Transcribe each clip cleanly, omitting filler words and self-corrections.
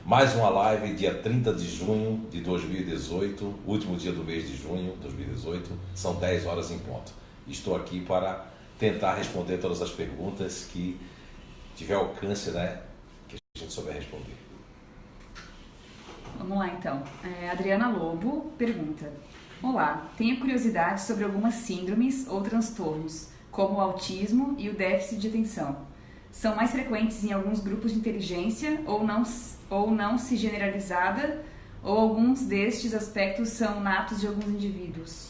Mais uma live, dia 30 de junho de 2018, último dia do mês de junho de 2018, são 10 horas em ponto. Estou aqui para tentar responder todas as perguntas que tiver alcance, né, que a gente souber responder. Vamos lá então. Adriana Lobo pergunta: olá, tenho curiosidade sobre algumas síndromes ou transtornos, como o autismo e o déficit de atenção. São mais frequentes em alguns grupos de inteligência ou não se generalizada, ou alguns destes aspectos são natos de alguns indivíduos?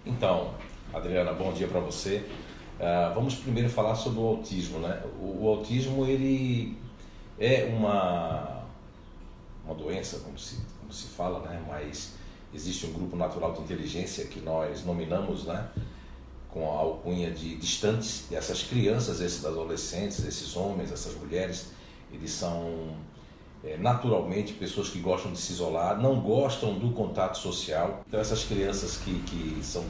Então, Adriana, bom dia para você. Vamos primeiro falar sobre o autismo, né? O autismo, ele é uma doença, como se fala, né? Mas existe um grupo natural de inteligência que nós nominamos, né, com a alcunha de distantes. E essas crianças, esses adolescentes, esses homens, essas mulheres, eles são naturalmente pessoas que gostam de se isolar, não gostam do contato social. Então essas crianças que são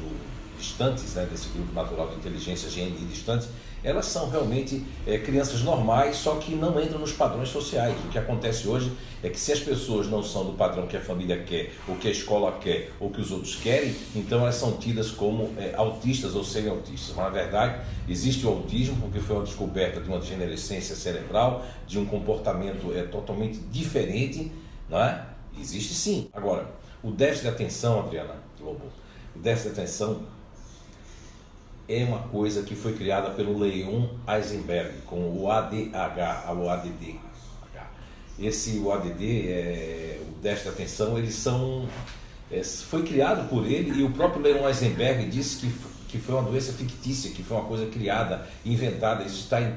distantes, né, desse grupo natural de inteligência, GNI distantes, elas são realmente crianças normais, só que não entram nos padrões sociais. O que acontece hoje é que se as pessoas não são do padrão que a família quer, ou que a escola quer, ou que os outros querem, então elas são tidas como autistas ou semi-autistas. Mas na verdade existe o autismo porque foi uma descoberta de uma degenerescência cerebral, de um comportamento totalmente diferente, não é? Existe sim. Agora, o déficit de atenção, Adriana Lobo, o déficit de atenção é uma coisa que foi criada pelo Leon Eisenberg, com o ADH, o ADD. O ADD, o déficit de atenção, foi criado por ele, e o próprio Leon Eisenberg disse que foi uma doença fictícia, que foi uma coisa criada, inventada. Isso está em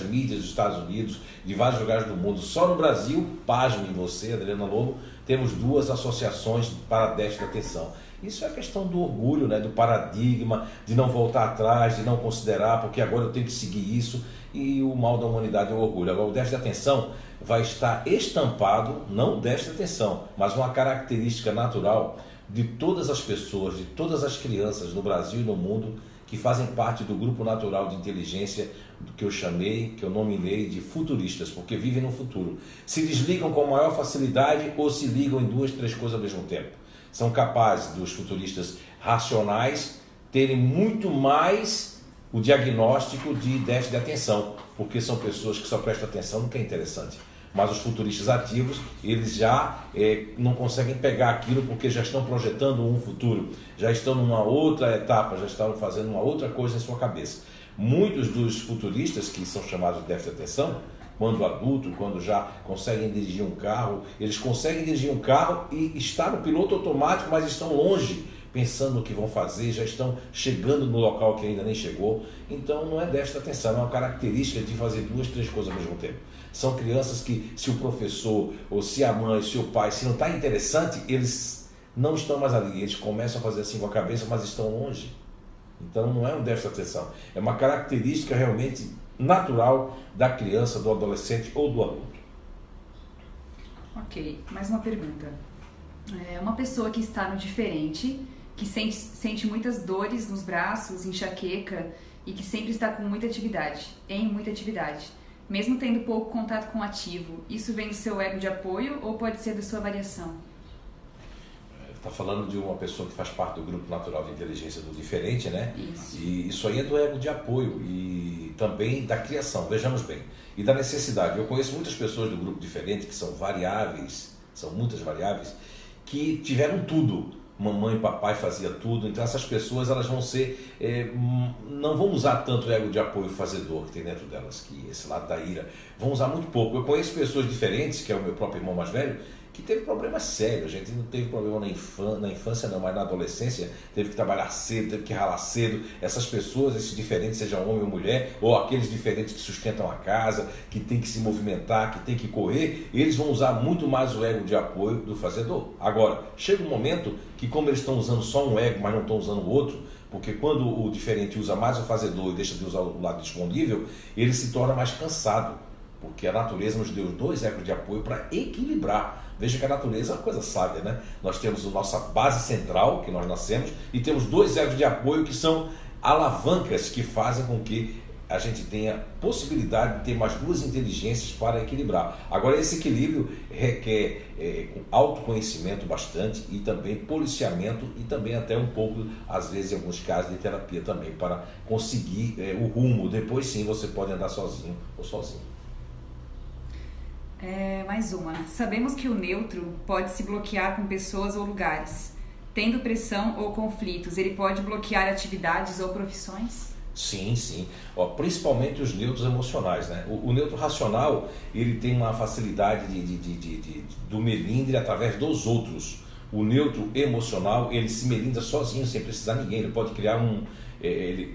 mídias dos Estados Unidos, de vários lugares do mundo. Só no Brasil, pasme você, Adriana Lobo, temos 2 associações para déficit de atenção. Isso é a questão do orgulho, né, do paradigma, de não voltar atrás, de não considerar, porque agora eu tenho que seguir isso, e o mal da humanidade é o orgulho. Agora, o déficit de atenção vai estar estampado, não o déficit de atenção, mas uma característica natural de todas as pessoas, de todas as crianças no Brasil e no mundo, que fazem parte do grupo natural de inteligência que eu nominei de futuristas, porque vivem no futuro. Se desligam com maior facilidade ou se ligam em 2, 3 coisas ao mesmo tempo. São capazes dos futuristas racionais terem muito mais o diagnóstico de déficit de atenção, porque são pessoas que só prestam atenção no que é interessante. Mas os futuristas ativos, eles já não conseguem pegar aquilo porque já estão projetando um futuro, já estão numa outra etapa, já estão fazendo uma outra coisa em sua cabeça. Muitos dos futuristas, que são chamados de déficit de atenção, quando adulto, quando já conseguem dirigir um carro, eles conseguem dirigir um carro e estar no piloto automático, mas estão longe, pensando no que vão fazer, já estão chegando no local que ainda nem chegou. Então não é déficit de atenção, é uma característica de fazer 2, 3 coisas ao mesmo tempo. São crianças que, se o professor, ou se a mãe, se o pai, se não está interessante, eles não estão mais ali, eles começam a fazer assim com a cabeça, mas estão longe. Então não é um déficit de atenção, é uma característica realmente natural da criança, do adolescente ou do adulto. Ok, mais uma pergunta. Uma pessoa que está no diferente, que sente muitas dores nos braços, enxaqueca e que sempre está com muita atividade, mesmo tendo pouco contato com o ativo, isso vem do seu ego de apoio ou pode ser da sua variação? Está falando de uma pessoa que faz parte do grupo natural de inteligência do diferente, né? Isso. E isso aí é do ego de apoio e também da criação, vejamos bem, e da necessidade. Eu conheço muitas pessoas do grupo diferente que são variáveis, são muitas variáveis, que tiveram tudo. Mamãe e papai fazia tudo, então essas pessoas elas vão ser, não vão usar tanto o ego de apoio fazedor que tem dentro delas, que esse lado da ira, vão usar muito pouco. Eu conheço pessoas diferentes, que é o meu próprio irmão mais velho, que teve problemas sérios. A gente não teve problema na infância não, mas na adolescência teve que trabalhar cedo, teve que ralar cedo. Essas pessoas, esses diferentes, seja homem ou mulher, ou aqueles diferentes que sustentam a casa, que tem que se movimentar, que tem que correr, eles vão usar muito mais o ego de apoio do fazedor. Agora, chega um momento que, como eles estão usando só um ego, mas não estão usando o outro, porque quando o diferente usa mais o fazedor e deixa de usar o lado disponível, ele se torna mais cansado, porque a natureza nos deu 2 egos de apoio para equilibrar. Veja que a natureza é uma coisa sábia, né? Nós temos a nossa base central, que nós nascemos, e temos 2 egos de apoio que são alavancas que fazem com que a gente tenha possibilidade de ter mais duas inteligências para equilibrar. Agora, esse equilíbrio requer autoconhecimento bastante e também policiamento e também até um pouco, às vezes, em alguns casos, de terapia também, para conseguir o rumo. Depois, sim, você pode andar sozinho ou sozinho. Mais uma. Sabemos que o neutro pode se bloquear com pessoas ou lugares. Tendo pressão ou conflitos, ele pode bloquear atividades ou profissões? Sim, sim. Principalmente os neutros emocionais, né? O neutro racional, ele tem uma facilidade do melindre através dos outros. O neutro emocional, ele se melindra sozinho, sem precisar de ninguém. Ele pode criar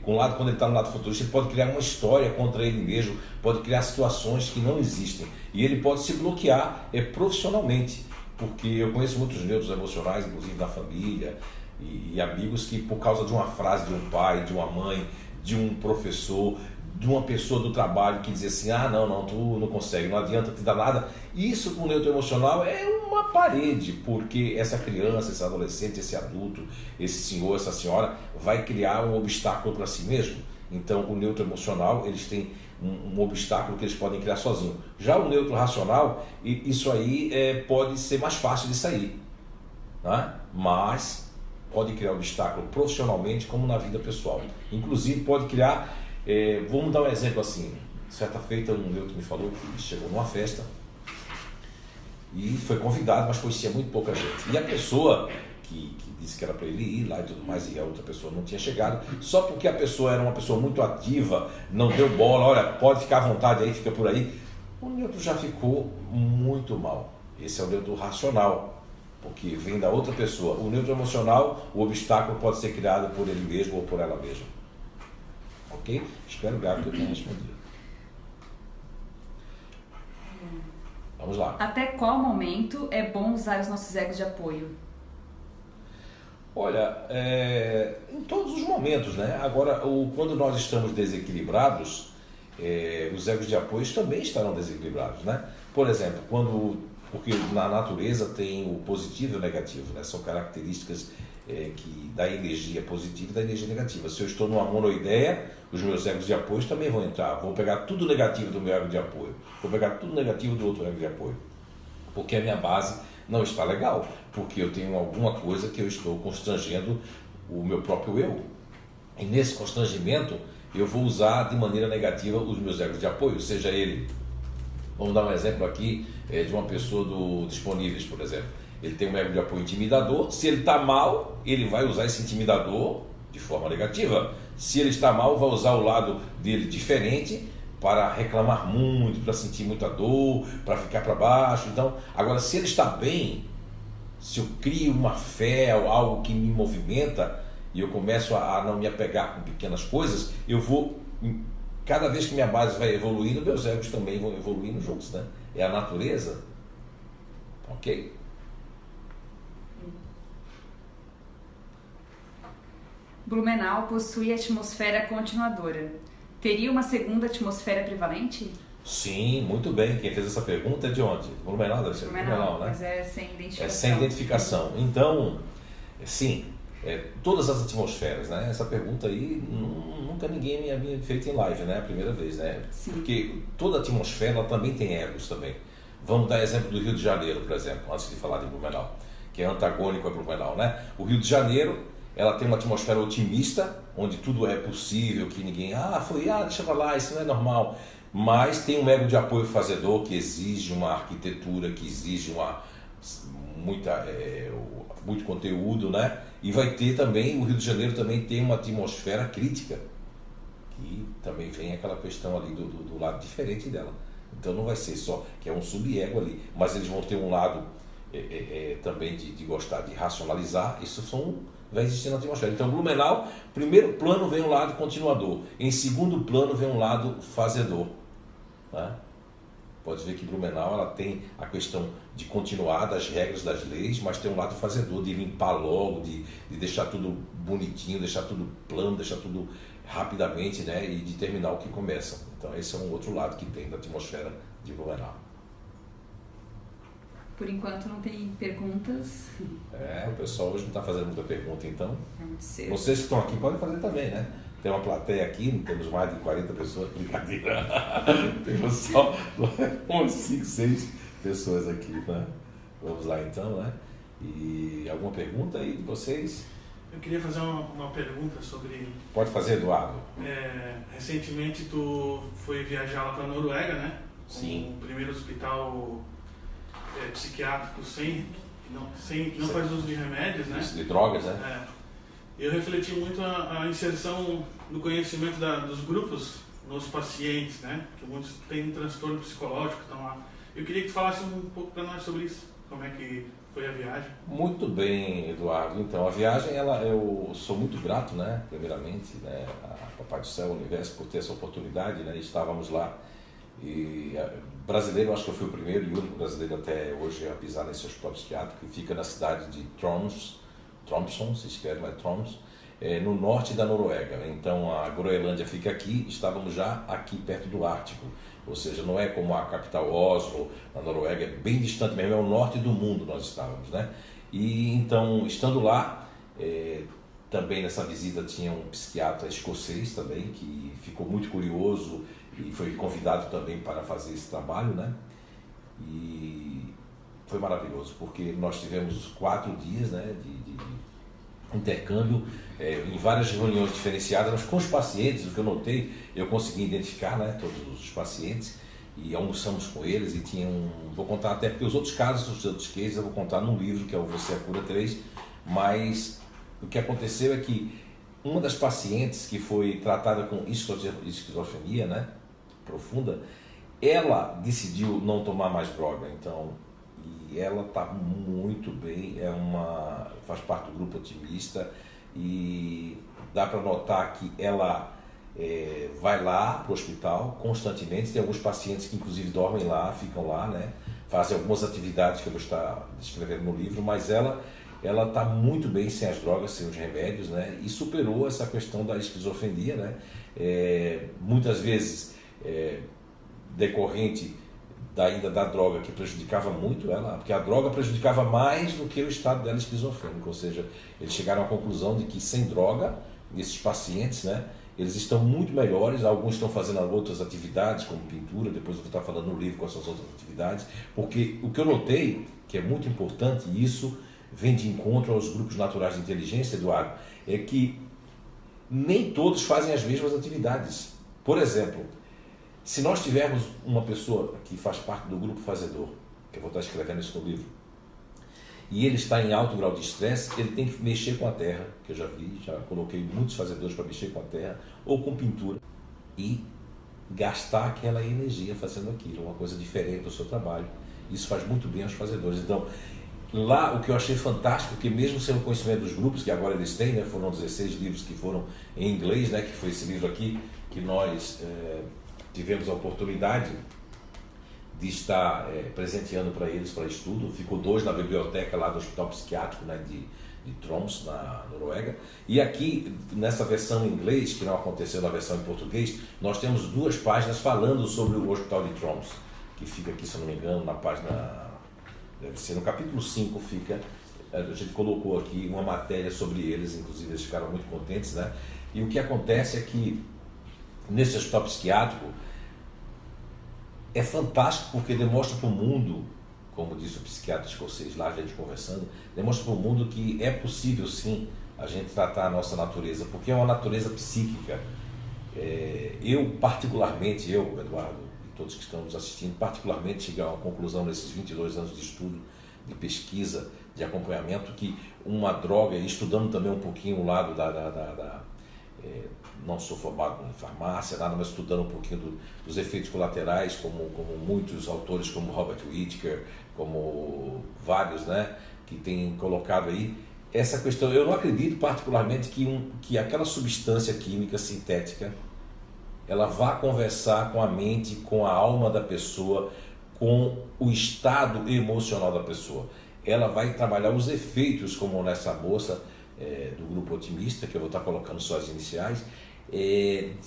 quando ele está no lado futurista, ele pode criar uma história contra ele mesmo, pode criar situações que não existem. E ele pode se bloquear profissionalmente, porque eu conheço muitos neutros emocionais, inclusive na família, e amigos que, por causa de uma frase de um pai, de uma mãe, de um professor, de uma pessoa do trabalho que dizia assim, não, tu não consegue, não adianta te dar nada. Isso com o neutro emocional é uma parede, porque essa criança, esse adolescente, esse adulto, esse senhor, essa senhora, vai criar um obstáculo para si mesmo. Então, o neutro emocional, eles têm um obstáculo que eles podem criar sozinho. Já o neutro racional, isso aí pode ser mais fácil de sair, né? Mas pode criar obstáculo profissionalmente como na vida pessoal. Inclusive pode criar, vamos dar um exemplo assim, certa feita um neutro me falou que chegou numa festa e foi convidado, mas conhecia muito pouca gente. E a pessoa que disse que era para ele ir lá e tudo mais, e a outra pessoa não tinha chegado, só porque a pessoa era uma pessoa muito ativa, não deu bola, olha, pode ficar à vontade aí, fica por aí, o neutro já ficou muito mal. Esse é o neutro racional, porque vem da outra pessoa. O neutro emocional, o obstáculo pode ser criado por ele mesmo ou por ela mesma. Ok? Espero, Gabi, que eu tenha respondido. Vamos lá. Até qual momento é bom usar os nossos egos de apoio? Olha, em todos os momentos, né? Agora, quando nós estamos desequilibrados, os egos de apoio também estarão desequilibrados, né? Por exemplo, porque na natureza tem o positivo e o negativo, né? São características que da energia positiva e da energia negativa. Se eu estou numa monoideia, os meus egos de apoio também vão entrar. Vou pegar tudo negativo do meu ego de apoio, vou pegar tudo negativo do outro ego de apoio, porque a minha base não está legal, porque eu tenho alguma coisa que eu estou constrangendo o meu próprio eu. E nesse constrangimento, eu vou usar de maneira negativa os meus egos de apoio, seja ele, vamos dar um exemplo aqui de uma pessoa do Disponíveis, por exemplo. Ele tem um ego de apoio intimidador, se ele está mal, ele vai usar esse intimidador de forma negativa. Se ele está mal, vai usar o lado dele diferente para reclamar muito, para sentir muita dor, para ficar para baixo. Então, agora, se ele está bem, se eu crio uma fé ou algo que me movimenta e eu começo a não me apegar com pequenas coisas, eu vou, cada vez que minha base vai evoluindo, meus egos também vão evoluindo juntos, né? É a natureza. Ok? Blumenau possui atmosfera continuadora. Teria uma segunda atmosfera prevalente? Sim, muito bem. Quem fez essa pergunta é de onde? Blumenau, deve ser Blumenau, né? Mas é sem identificação. É sem identificação. Então, sim, todas as atmosferas, né? Essa pergunta aí nunca ninguém me havia feito em live, né? A primeira vez, né? Sim. Porque toda atmosfera ela também tem egos também. Vamos dar exemplo do Rio de Janeiro, por exemplo, antes de falar de Blumenau, que é antagônico a Blumenau, né? O Rio de Janeiro, ela tem uma atmosfera otimista, onde tudo é possível, que ninguém, deixa pra lá, isso não é normal. Mas tem um ego de apoio fazedor que exige uma arquitetura, que exige muito conteúdo, né? E vai ter também, o Rio de Janeiro também tem uma atmosfera crítica, que também vem aquela questão ali do lado diferente dela. Então não vai ser só que é um sub-ego ali, mas eles vão ter um lado também de gostar de racionalizar, vai existir na atmosfera. Então, Blumenau, primeiro plano vem um lado continuador, em segundo plano vem um lado fazedor, né? Pode ver que Blumenau ela tem a questão de continuar das regras, das leis, mas tem um lado fazedor, de limpar logo, de deixar tudo bonitinho, deixar tudo plano, deixar tudo rapidamente, né? E de terminar o que começa. Então esse é um outro lado que tem da atmosfera de Blumenau. Por enquanto não tem perguntas. O pessoal hoje não está fazendo muita pergunta, então. É muito cedo. Vocês que estão aqui podem fazer também, né? tem uma plateia aqui, não temos mais de 40 pessoas, brincadeira. Temos só uns 5, 6 pessoas aqui, né? Vamos lá então, né? E alguma pergunta aí de vocês? Eu queria fazer uma pergunta sobre... Pode fazer, Eduardo. Recentemente tu foi viajar lá para a Noruega, né? Sim. O primeiro hospital psiquiátrico que não faz uso de remédios, né? De drogas, né? Eu refleti muito a inserção do conhecimento dos grupos nos pacientes, né? Que muitos têm transtorno psicológico, estão lá. Eu queria que tu falasse um pouco para nós sobre isso. Como é que foi a viagem? Muito bem, Eduardo. Então, a viagem, eu sou muito grato, né? Primeiramente, né? A Papai do Céu, ao Universo, por ter essa oportunidade, né? Estávamos lá. E brasileiro, acho que eu fui o primeiro e único brasileiro até hoje a pisar nesse hospital psiquiátrico, que fica na cidade de Tromsø, se escreve, mas Tromsø, no norte da Noruega. Então a Groenlândia fica aqui, estávamos já aqui perto do Ártico, ou seja, não é como a capital Oslo, na Noruega, é bem distante mesmo, é o norte do mundo nós estávamos, né? E então, estando lá, também nessa visita tinha um psiquiatra escocês também, que ficou muito curioso e foi convidado também para fazer esse trabalho, né? E foi maravilhoso, porque nós tivemos 4 dias, né, de intercâmbio, em várias reuniões diferenciadas, mas com os pacientes. O que eu notei, eu consegui identificar, né, todos os pacientes e almoçamos com eles e tinha vou contar até porque os outros casos, os outros cases eu vou contar num livro que é o Você a Cura 3, mas o que aconteceu é que uma das pacientes que foi tratada com esquizofrenia, né, profunda, ela decidiu não tomar mais droga, então, e ela está muito bem, faz parte do grupo otimista e dá para notar que ela vai lá para o hospital constantemente. Tem alguns pacientes que inclusive dormem lá, ficam lá, né, fazem algumas atividades que eu vou estar descrevendo no livro, mas ela está muito bem sem as drogas, sem os remédios, né, e superou essa questão da esquizofrenia, né, muitas vezes decorrente ainda da droga, que prejudicava muito ela, porque a droga prejudicava mais do que o estado dela esquizofrênico, ou seja, eles chegaram à conclusão de que sem droga, esses pacientes, né, eles estão muito melhores, alguns estão fazendo outras atividades, como pintura, depois eu vou estar falando no livro com essas outras atividades, porque o que eu notei, que é muito importante, e isso vem de encontro aos grupos naturais de inteligência, Eduardo, é que nem todos fazem as mesmas atividades. Por exemplo, se nós tivermos uma pessoa que faz parte do grupo fazedor, que eu vou estar escrevendo isso no livro, e ele está em alto grau de estresse, ele tem que mexer com a terra, que eu já vi, já coloquei muitos fazedores para mexer com a terra, ou com pintura, e gastar aquela energia fazendo aquilo, uma coisa diferente do seu trabalho. Isso faz muito bem aos fazedores. Então, lá o que eu achei fantástico, que mesmo sendo conhecimento dos grupos, que agora eles têm, né, foram 16 livros que foram em inglês, né, que foi esse livro aqui, que nós tivemos a oportunidade de estar presenteando para eles para estudo. Ficou 2 na biblioteca lá do Hospital Psiquiátrico, né, de Tromsø, na Noruega. E aqui, nessa versão em inglês, que não aconteceu na versão em português, nós temos 2 páginas falando sobre o Hospital de Tromsø, que fica aqui, se eu não me engano, na página, deve ser no capítulo 5, fica, a gente colocou aqui uma matéria sobre eles, inclusive eles ficaram muito contentes, né? E o que acontece é que nesse hospital psiquiátrico é fantástico, porque demonstra para o mundo, como disse o psiquiatra escocês lá, a gente conversando, demonstra para o mundo que é possível sim a gente tratar a nossa natureza, porque é uma natureza psíquica. Eu particularmente, Eduardo, e todos que estão nos assistindo, particularmente cheguei a uma conclusão nesses 22 anos de estudo, de pesquisa, de acompanhamento, que uma droga, e estudando também um pouquinho o lado não sou formado em farmácia, nada, mas estudando um pouquinho dos efeitos colaterais, como muitos autores, como Robert Whittaker, como vários, né, que têm colocado aí essa questão. Eu não acredito particularmente que aquela substância química sintética ela vá conversar com a mente, com a alma da pessoa, com o estado emocional da pessoa. Ela vai trabalhar os efeitos, como nessa moça do grupo otimista, que eu vou estar colocando só as iniciais,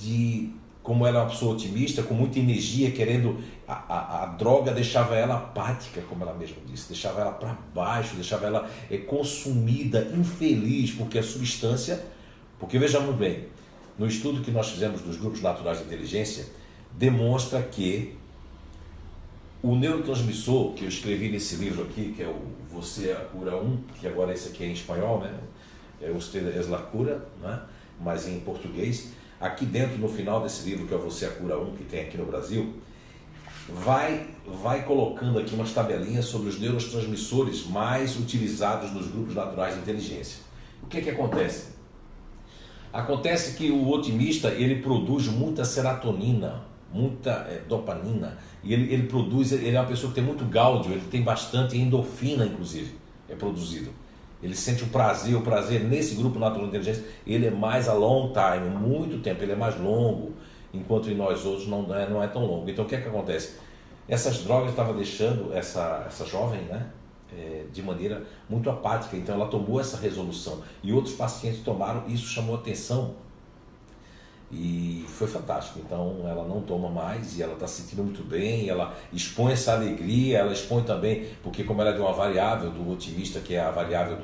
de como ela é uma pessoa otimista, com muita energia, querendo... A droga deixava ela apática, como ela mesma disse, deixava ela para baixo, deixava ela consumida, infeliz, porque a substância... Porque vejamos bem, no estudo que nós fizemos dos grupos naturais de inteligência, demonstra que o neurotransmissor que eu escrevi nesse livro aqui, que é o Você é a Cura 1, que agora esse aqui é em espanhol, né? É Usted es la Cura, né? Mas em português, aqui dentro, no final desse livro, que é o Você é a Cura 1, que tem aqui no Brasil, vai colocando aqui umas tabelinhas sobre os neurotransmissores mais utilizados nos grupos naturais de inteligência. O que acontece? Acontece que o otimista, ele produz muita serotonina, muita dopamina, e ele é uma pessoa que tem muito gáudio, ele tem bastante endorfina, inclusive, é produzido. Ele sente o prazer nesse grupo natural de inteligência, ele é mais a long time, muito tempo, ele é mais longo, enquanto em nós outros não é tão longo. Então o que acontece? Essas drogas estavam deixando essa jovem, né, de maneira muito apática, então ela tomou essa resolução, e outros pacientes tomaram, isso chamou atenção, e foi fantástico. Então ela não toma mais, e ela está se sentindo muito bem, ela expõe essa alegria, ela expõe também, porque como ela é de uma variável do otimista, que é a variável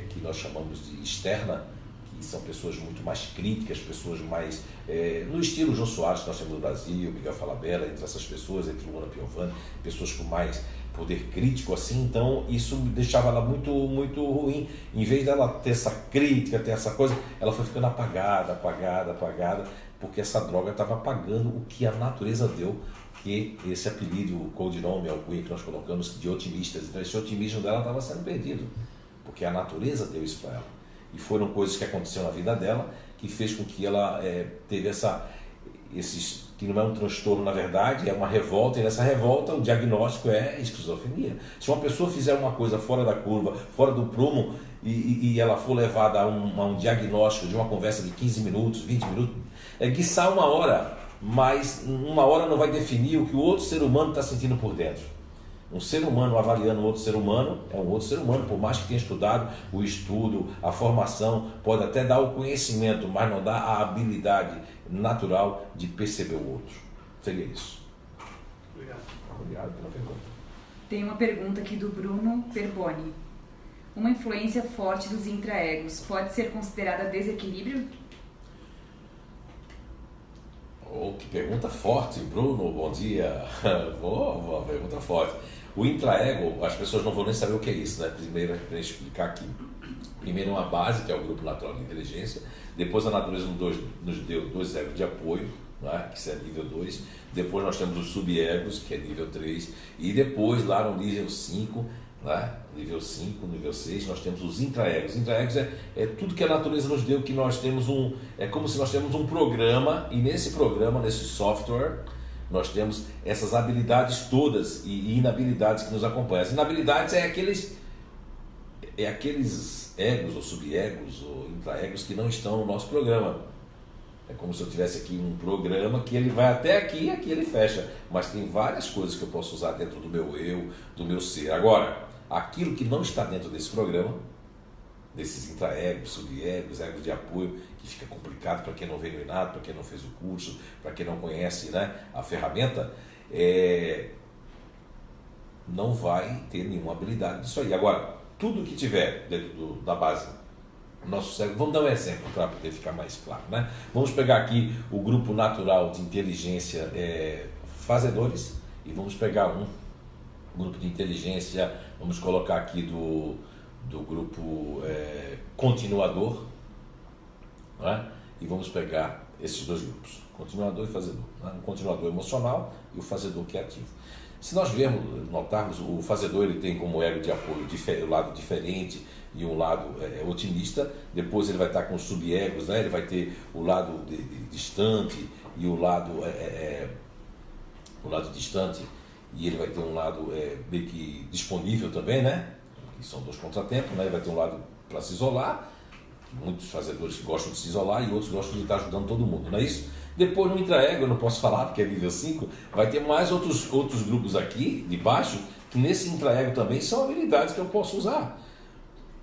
que nós chamamos de externa, que são pessoas muito mais críticas, pessoas mais no estilo Jô Soares que nós temos no Brasil, Miguel Falabella, entre essas pessoas, entre Luana Piovani, pessoas com mais poder crítico assim. Então isso deixava ela muito, muito ruim. Em vez dela ter essa crítica, ter essa coisa, ela foi ficando apagada, porque essa droga estava apagando o que a natureza deu, que esse apelido, o codinome, alcunha que nós colocamos de otimistas. Então esse otimismo dela estava sendo perdido, porque a natureza deu isso para ela. E foram coisas que aconteceram na vida dela que fez com que ela teve que não é um transtorno na verdade, é uma revolta, e nessa revolta o diagnóstico é esquizofrenia. Se uma pessoa fizer uma coisa fora da curva, fora do prumo, e ela for levada a um diagnóstico de uma conversa de 15 minutos, 20 minutos, quiçá uma hora, mas uma hora não vai definir o que o outro ser humano está sentindo por dentro. Um ser humano avaliando um outro ser humano é um outro ser humano, por mais que tenha estudado, o estudo, a formação, pode até dar o conhecimento, mas não dá a habilidade natural de perceber o outro. Seria isso. Obrigado. Obrigado pela pergunta. Tem uma pergunta aqui do Bruno Perboni. Uma influência forte dos intraegos pode ser considerada desequilíbrio? Oh, que pergunta forte, Bruno, bom dia. Boa pergunta forte. O intraego, as pessoas não vão nem saber o que é isso, né? Primeiro, para explicar aqui. Primeiro uma base, que é o grupo natural de inteligência. Depois a natureza nos deu 2 egos de apoio, né? Que é nível 2. Depois nós temos os subegos, que é nível 3. E depois, lá no nível 5, né? Nível 5, nível 6, nós temos os intraegos. Intraegos é tudo que a natureza nos deu, que nós temos é como se nós temos um programa, e nesse programa, nesse software, nós temos essas habilidades todas e inabilidades que nos acompanham. As inabilidades é aqueles egos ou subegos ou intraegos que não estão no nosso programa. É como se eu tivesse aqui um programa que ele vai até aqui e aqui ele fecha. Mas tem várias coisas que eu posso usar dentro do meu eu, do meu ser. Agora, aquilo que não está dentro desse programa, desses intraegos, subegos, egos de apoio, que fica complicado para quem não veio no INAD, para quem não fez o curso, para quem não conhece, né, a ferramenta, não vai ter nenhuma habilidade disso aí. Agora, tudo que tiver dentro da base do nosso cérebro, vamos dar um exemplo para poder ficar mais claro, né? Vamos pegar aqui o grupo natural de inteligência fazedores, e vamos pegar um grupo de inteligência, vamos colocar aqui do grupo continuador, né? E vamos pegar esses 2 grupos, continuador e fazedor, né? O continuador emocional e o fazedor que é ativo. Se nós notarmos, o fazedor ele tem como ego de apoio o lado diferente e um lado otimista. Depois ele vai estar com os subegos, né? Ele vai ter o lado distante e o lado distante, e ele vai ter um lado meio que disponível também, né? Que são 2 contratempos, né? Ele vai ter um lado para se isolar, muitos fazedores gostam de se isolar e outros gostam de estar ajudando todo mundo, não é isso? Depois no intraego, eu não posso falar porque é nível 5, vai ter mais outros grupos aqui de baixo, que nesse intraego também são habilidades que eu posso usar.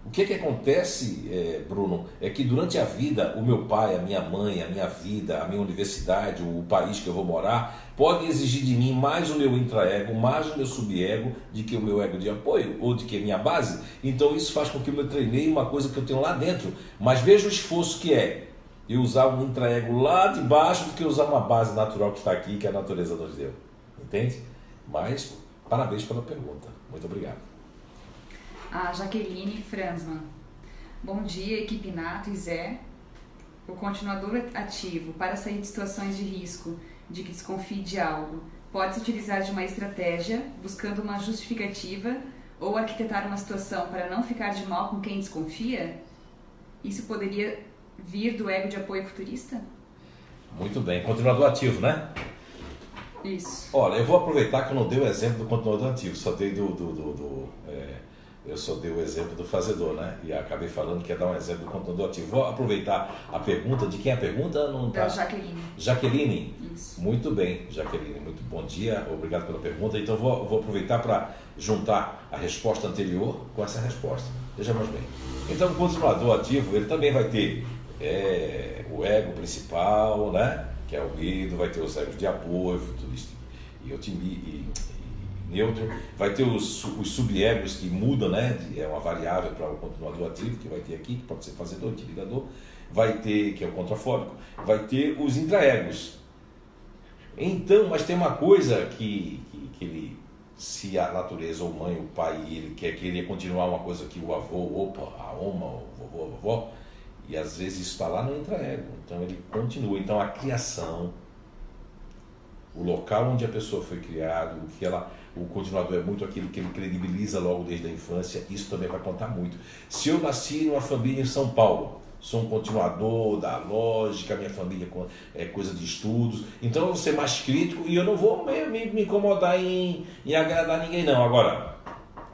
O que acontece, Bruno, é que durante a vida, o meu pai, a minha mãe, a minha vida, a minha universidade, o país que eu vou morar, pode exigir de mim mais o meu intraego, mais o meu subego, do que o meu ego de apoio, ou do que a minha base. Então isso faz com que eu me treinei uma coisa que eu tenho lá dentro. Mas veja o esforço que é. e usar um intraego lá de baixo do que usar uma base natural que está aqui, que a natureza nos deu. Entende? Mas, parabéns pela pergunta. Muito obrigado. A Jaqueline Fransman. Bom dia, equipe Nato e Zé. O continuador ativo, para sair de situações de risco, de que desconfie de algo, pode-se utilizar de uma estratégia, buscando uma justificativa, ou arquitetar uma situação para não ficar de mal com quem desconfia? Isso poderia vir do ego de apoio futurista? Muito bem. Continuador ativo, né? Isso. Olha, eu vou aproveitar que eu não dei o exemplo do continuador ativo, só dei eu só dei o exemplo do fazedor, né? E acabei falando que ia dar um exemplo do continuador ativo. Vou aproveitar a pergunta. De quem é a pergunta? Não tá... Da Jaqueline. Jaqueline? Isso. Muito bem, Jaqueline. Muito bom dia. Obrigado pela pergunta. Então, vou aproveitar para juntar a resposta anterior com essa resposta. Vejamos bem. Então, o continuador ativo, ele também vai ter o ego principal, né? Que é o medo, vai ter os egos de apoio, futurista e neutro, vai ter os subegos que mudam, né? É uma variável para o continuador ativo que vai ter aqui, que pode ser fazedor, ligador, vai ter, que é o contrafóbico, vai ter os intraegos. Então, mas tem uma coisa que ele, se a natureza, ou mãe, ou pai, ele quer querer continuar uma coisa que o avô, a oma, o vovô, a vovó, e às vezes isso está lá no intraego, então ele continua. Então a criação, o local onde a pessoa foi criada, o continuador é muito aquilo que ele credibiliza logo desde a infância, isso também vai contar muito. Se eu nasci numa família em São Paulo, sou um continuador da lógica, minha família é coisa de estudos, então eu vou ser mais crítico e eu não vou me incomodar em agradar ninguém não. Agora,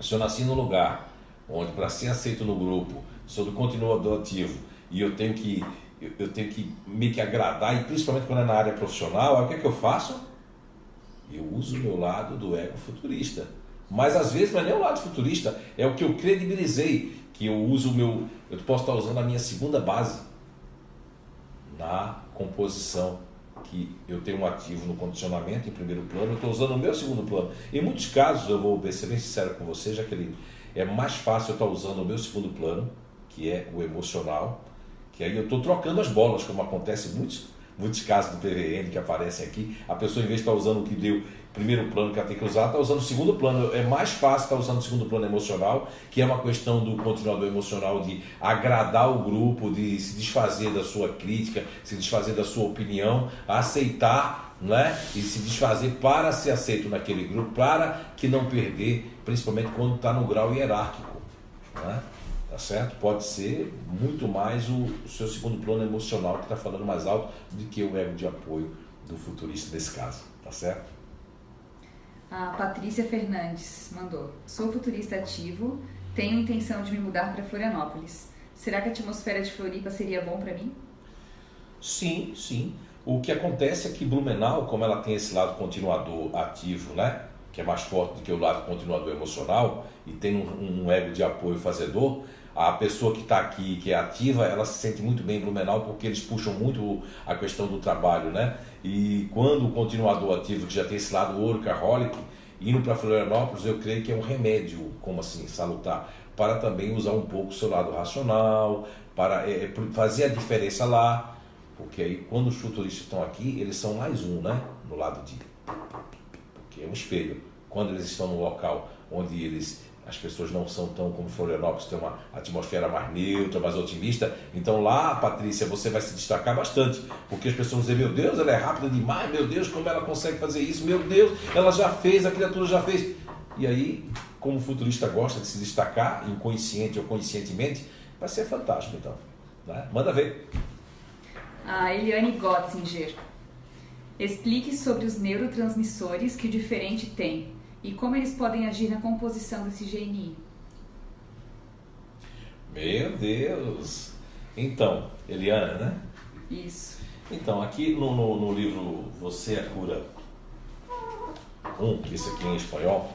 se eu nasci num lugar onde para ser aceito no grupo, sou do continuador ativo e eu tenho que meio que agradar, e principalmente quando é na área profissional, aí o que eu faço? Eu uso o meu lado do ego futurista. Mas às vezes não é nem o lado futurista, é o que eu credibilizei, que eu uso eu posso estar usando a minha segunda base na composição, que eu tenho um ativo no condicionamento em primeiro plano, eu estou usando o meu segundo plano. Em muitos casos, eu vou ser bem sincero com você, Jaqueline, é mais fácil eu estar usando o meu segundo plano, que é o emocional, que aí eu estou trocando as bolas, como acontece em muitos casos do PVN que aparecem aqui. A pessoa, em vez de estar usando o que deu primeiro plano que ela tem que usar, está usando o segundo plano. É mais fácil estar usando o segundo plano emocional, que é uma questão do continuador emocional de agradar o grupo, de se desfazer da sua crítica, se desfazer da sua opinião, aceitar, né? E se desfazer para ser aceito naquele grupo, para que não perder, principalmente quando está no grau hierárquico, né? Tá certo? Pode ser muito mais o seu segundo plano emocional que está falando mais alto do que o ego de apoio do futurista nesse caso, tá certo? A Patrícia Fernandes mandou: sou futurista ativo, tenho intenção de me mudar para Florianópolis. Será que a atmosfera de Floripa seria bom para mim? Sim, sim. O que acontece é que Blumenau, como ela tem esse lado continuador ativo, né? Que é mais forte do que o lado continuador emocional, e tem um ego de apoio fazedor, a pessoa que está aqui, que é ativa, ela se sente muito bem em Blumenau, porque eles puxam muito a questão do trabalho, né? E quando o continuador ativo, que já tem esse lado workaholic, indo para Florianópolis, eu creio que é um remédio, como assim, salutar, para também usar um pouco o seu lado racional, para fazer a diferença lá, porque aí quando os futuristas estão aqui, eles são mais um, né? No lado de... que é um espelho. Quando eles estão no local onde as pessoas não são tão como Florianópolis, tem uma atmosfera mais neutra, mais otimista, então lá, Patrícia, você vai se destacar bastante, porque as pessoas vão dizer: meu Deus, ela é rápida demais, meu Deus, como ela consegue fazer isso, meu Deus, ela já fez, a criatura já fez. E aí, como o futurista gosta de se destacar, inconsciente ou conscientemente, vai ser fantástico, então, né? Manda ver. A Eliane Gotzinger: explique sobre os neurotransmissores que o diferente tem e como eles podem agir na composição desse GNI. Meu Deus! Então, Eliana, né? Isso. Então, aqui no livro Você é Cura 1, que esse aqui é em espanhol,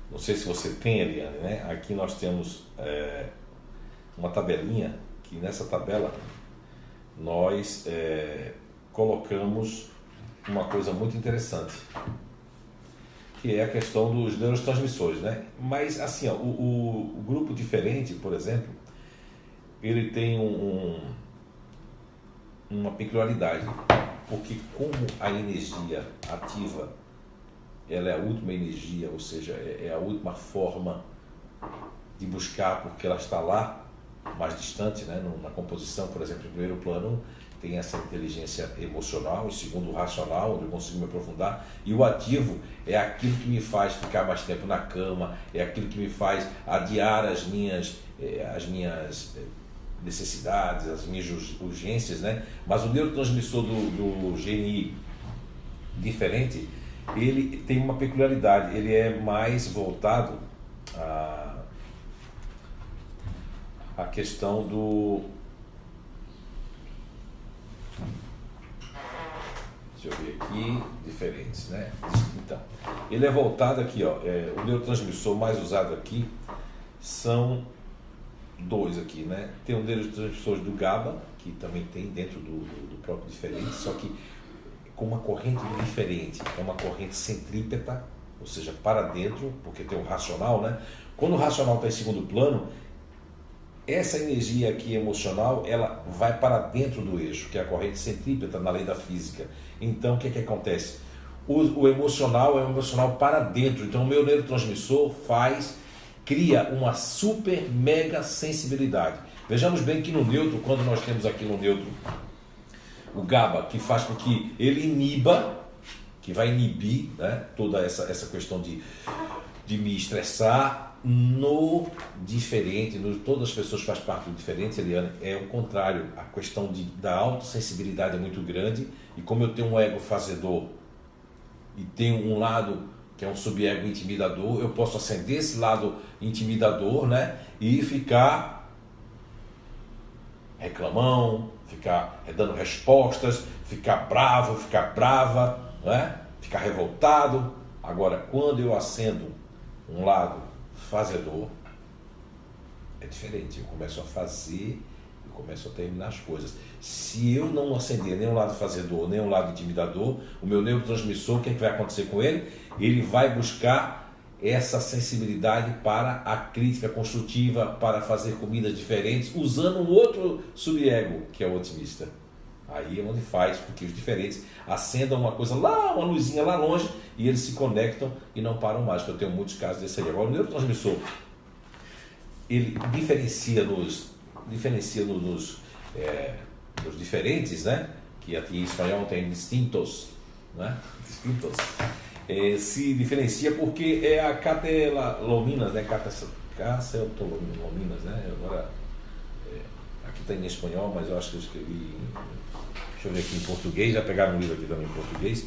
não sei se você tem, Eliane, né? Aqui nós temos uma tabelinha, que nessa tabela nós colocamos uma coisa muito interessante, que é a questão dos neurotransmissores, né? Mas assim, ó, o grupo diferente, por exemplo, ele tem um uma peculiaridade, porque como a energia ativa, ela é a última energia, ou seja, é a última forma de buscar, porque ela está lá, mais distante, né? Na composição, por exemplo, em primeiro plano, tem essa inteligência emocional, em segundo o racional, onde eu consigo me aprofundar, e o ativo é aquilo que me faz ficar mais tempo na cama, é aquilo que me faz adiar as minhas necessidades, as minhas urgências, né? Mas o neurotransmissor do GNI diferente, ele tem uma peculiaridade, ele é mais voltado a questão do... Deixa eu ver aqui, diferentes, né? Então, ele é voltado aqui, ó, o neurotransmissor mais usado aqui são dois aqui, né? Tem um neurotransmissor do GABA, que também tem dentro do próprio diferente, só que com uma corrente diferente, é uma corrente centrípeta, ou seja, para dentro, porque tem o racional, né? Quando o racional está em segundo plano, essa energia aqui emocional, ela vai para dentro do eixo, que é a corrente centrípeta na lei da física. Então, o que acontece? O emocional é o emocional para dentro. Então, o meu neurotransmissor cria uma super mega sensibilidade. Vejamos bem que no neutro, quando nós temos aqui no neutro o GABA, que faz com que ele iniba, que vai inibir, né, toda essa questão de me estressar. No diferente, todas as pessoas fazem parte do diferente, Eliane, é o contrário. A questão da autossensibilidade é muito grande, e como eu tenho um ego fazedor e tenho um lado que é um subego intimidador, eu posso acender esse lado intimidador, né, e ficar reclamão, ficar dando respostas, ficar bravo, ficar brava, né, ficar revoltado. Agora, quando eu acendo um lado fazedor, é diferente. Eu começo a fazer, eu começo a terminar as coisas. Se eu não acender nem o lado fazedor, nem o lado intimidador, o meu neurotransmissor, o que vai acontecer com ele? Ele vai buscar essa sensibilidade para a crítica construtiva, para fazer comidas diferentes, usando um outro sub-ego, que é o otimista. Aí é onde faz com que os diferentes acendam uma coisa lá, uma luzinha lá longe, e eles se conectam e não param mais, que eu tenho muitos casos desse aí. Agora, o neurotransmissor, ele diferencia nos diferentes, né? Que aqui em espanhol tem distintos, né? Distintos. Se diferencia porque é a catecolaminas, né? Catecolaminas, né? Agora, aqui está em espanhol, mas eu acho que eu escrevi... Deixa eu ver aqui em português, já pegaram um livro aqui também em português.